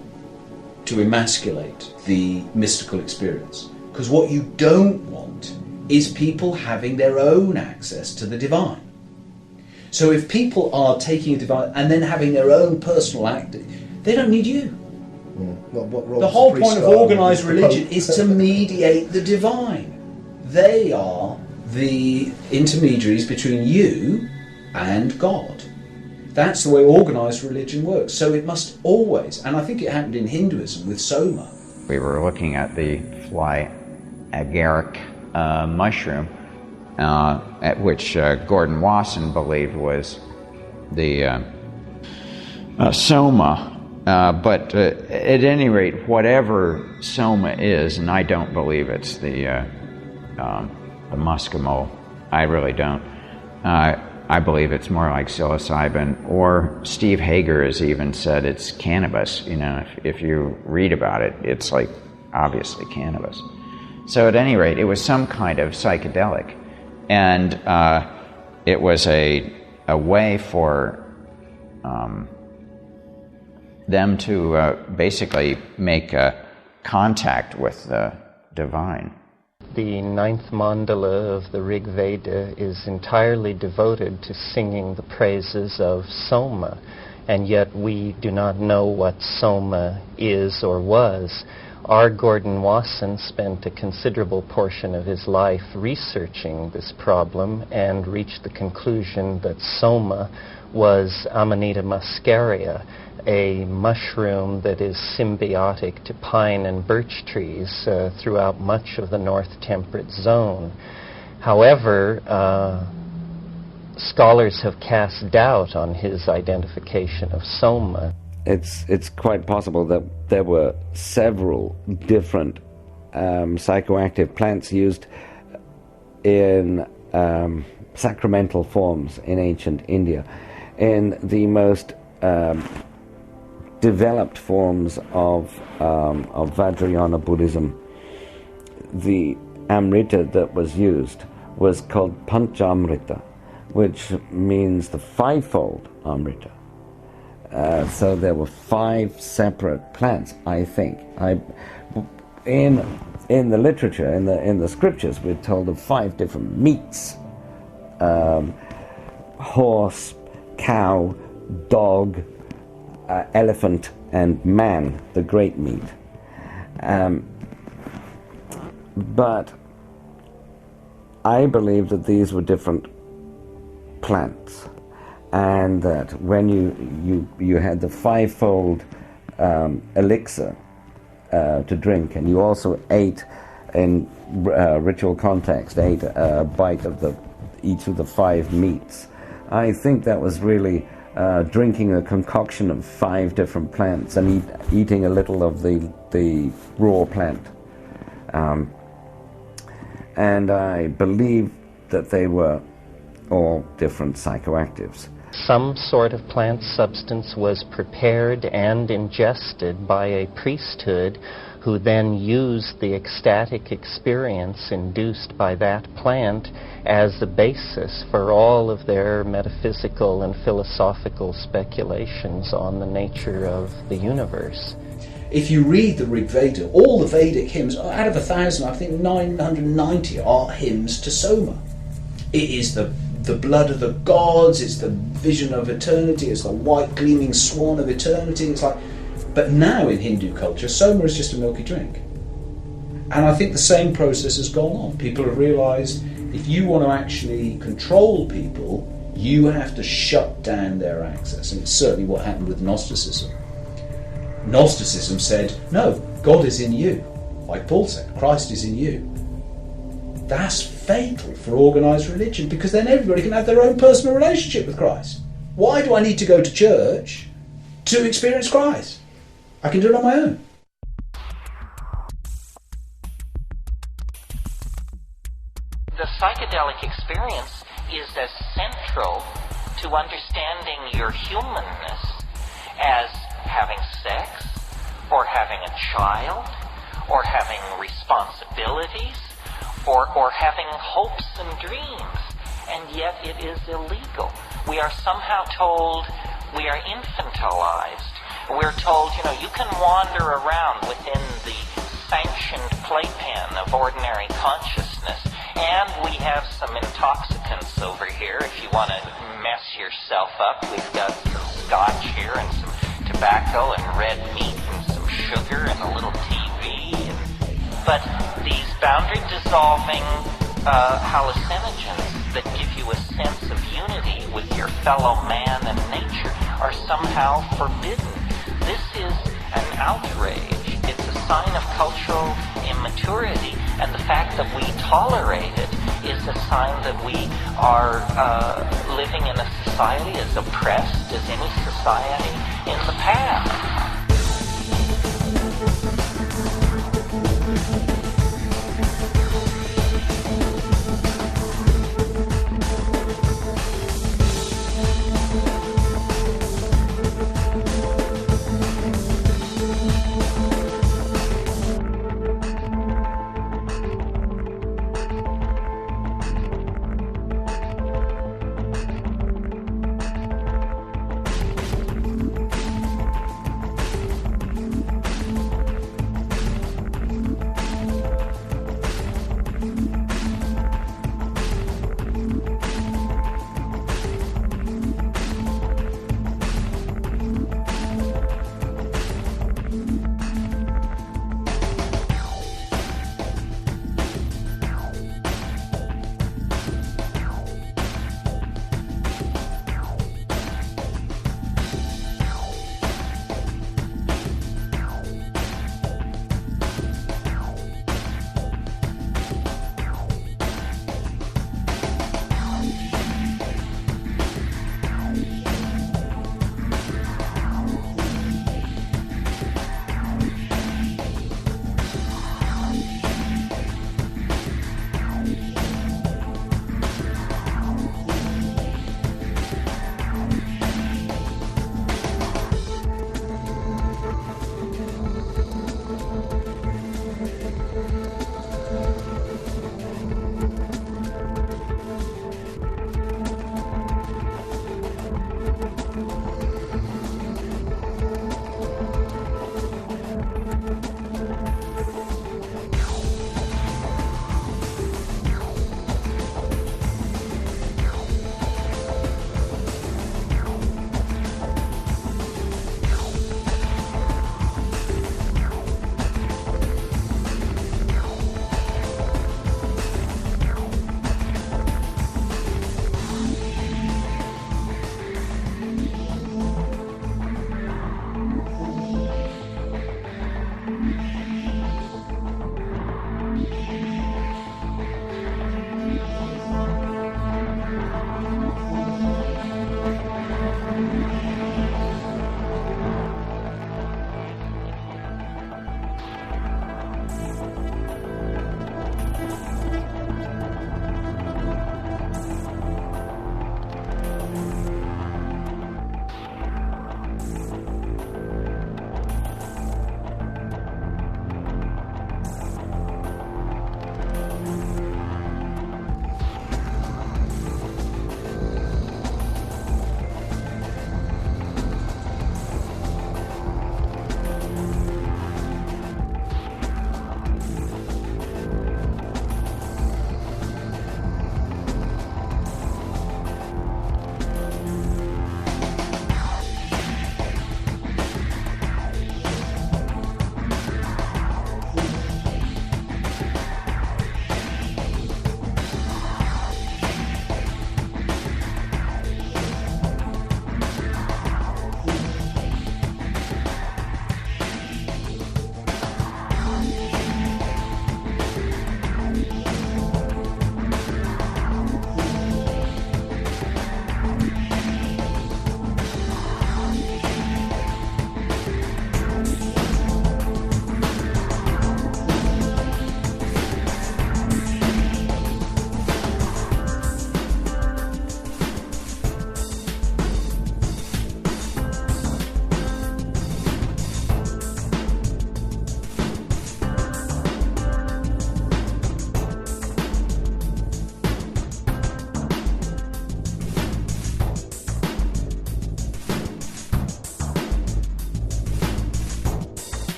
to emasculate the mystical experience. Because what you don't want is people having their own access to the divine. So if people are taking a divine and then having their own personal act, they don't need you. What the whole point of organised religion is to mediate the divine. They are the intermediaries between you and God. That's the way organised religion works. So it must always, and I think it happened in Hinduism with Soma. We were looking at the fly agaric mushroom, at which Gordon Wasson believed was the Soma. But at any rate, whatever Soma is, and I don't believe it's the Muskimo, I really don't. I believe it's more like psilocybin, or Steve Hager has even said it's cannabis. You know, if you read about it, it's like obviously cannabis. So at any rate, it was some kind of psychedelic, and it was a way for them to basically make contact with the divine. The ninth mandala of the Rig Veda is entirely devoted to singing the praises of Soma, and yet we do not know what Soma is or was. R. Gordon Wasson spent a considerable portion of his life researching this problem and reached the conclusion that Soma was Amanita muscaria, a mushroom that is symbiotic to pine and birch trees throughout much of the North Temperate Zone. However, scholars have cast doubt on his identification of Soma. It's quite possible that there were several different psychoactive plants used in sacramental forms in ancient India. In the most developed forms of Vajrayana Buddhism, the amrita that was used was called Panchamrita, which means the fivefold amrita. So there were 5 separate plants, I think. In the literature, in the scriptures, we're told of 5 different meats: horse, cow, dog, elephant, and man, the great meat. But I believe that these were different plants, and that when you had the fivefold elixir to drink, and you also ate in ritual context, ate a bite of each of the 5 meats, I think that was really drinking a concoction of 5 different plants and eating a little of the raw plant. And I believe that they were all different psychoactives. Some sort of plant substance was prepared and ingested by a priesthood who then used the ecstatic experience induced by that plant as the basis for all of their metaphysical and philosophical speculations on the nature of the universe. If you read the Rig Veda, all the Vedic hymns, out of 1,000, I think 990 are hymns to Soma. It is the blood of the gods, it's the vision of eternity, it's the white gleaming swan of eternity. It's like, but now in Hindu culture, Soma is just a milky drink. And I think the same process has gone on. People have realised if you want to actually control people, you have to shut down their access. And it's certainly what happened with Gnosticism. Gnosticism said, no, God is in you. Like Paul said, Christ is in you. That's fatal for organised religion, because then everybody can have their own personal relationship with Christ. Why do I need to go to church to experience Christ? I can do it on my own. psychedelic experience is as central to understanding your humanness as having sex, or having a child, or having responsibilities, or having hopes and dreams. And yet it is illegal. We are somehow told we are infantilized. We're told, you can wander around within the sanctioned playpen of ordinary consciousness, and we have some intoxicants over here if you want to mess yourself up. We've got some scotch here and some tobacco and red meat and some sugar and a little TV. But these boundary-dissolving hallucinogens that give you a sense of unity with your fellow man and nature are somehow forbidden. This is an outrage. It's a sign of cultural immaturity, and the fact that we tolerate it is a sign that we are living in a society as oppressed as any society in the past.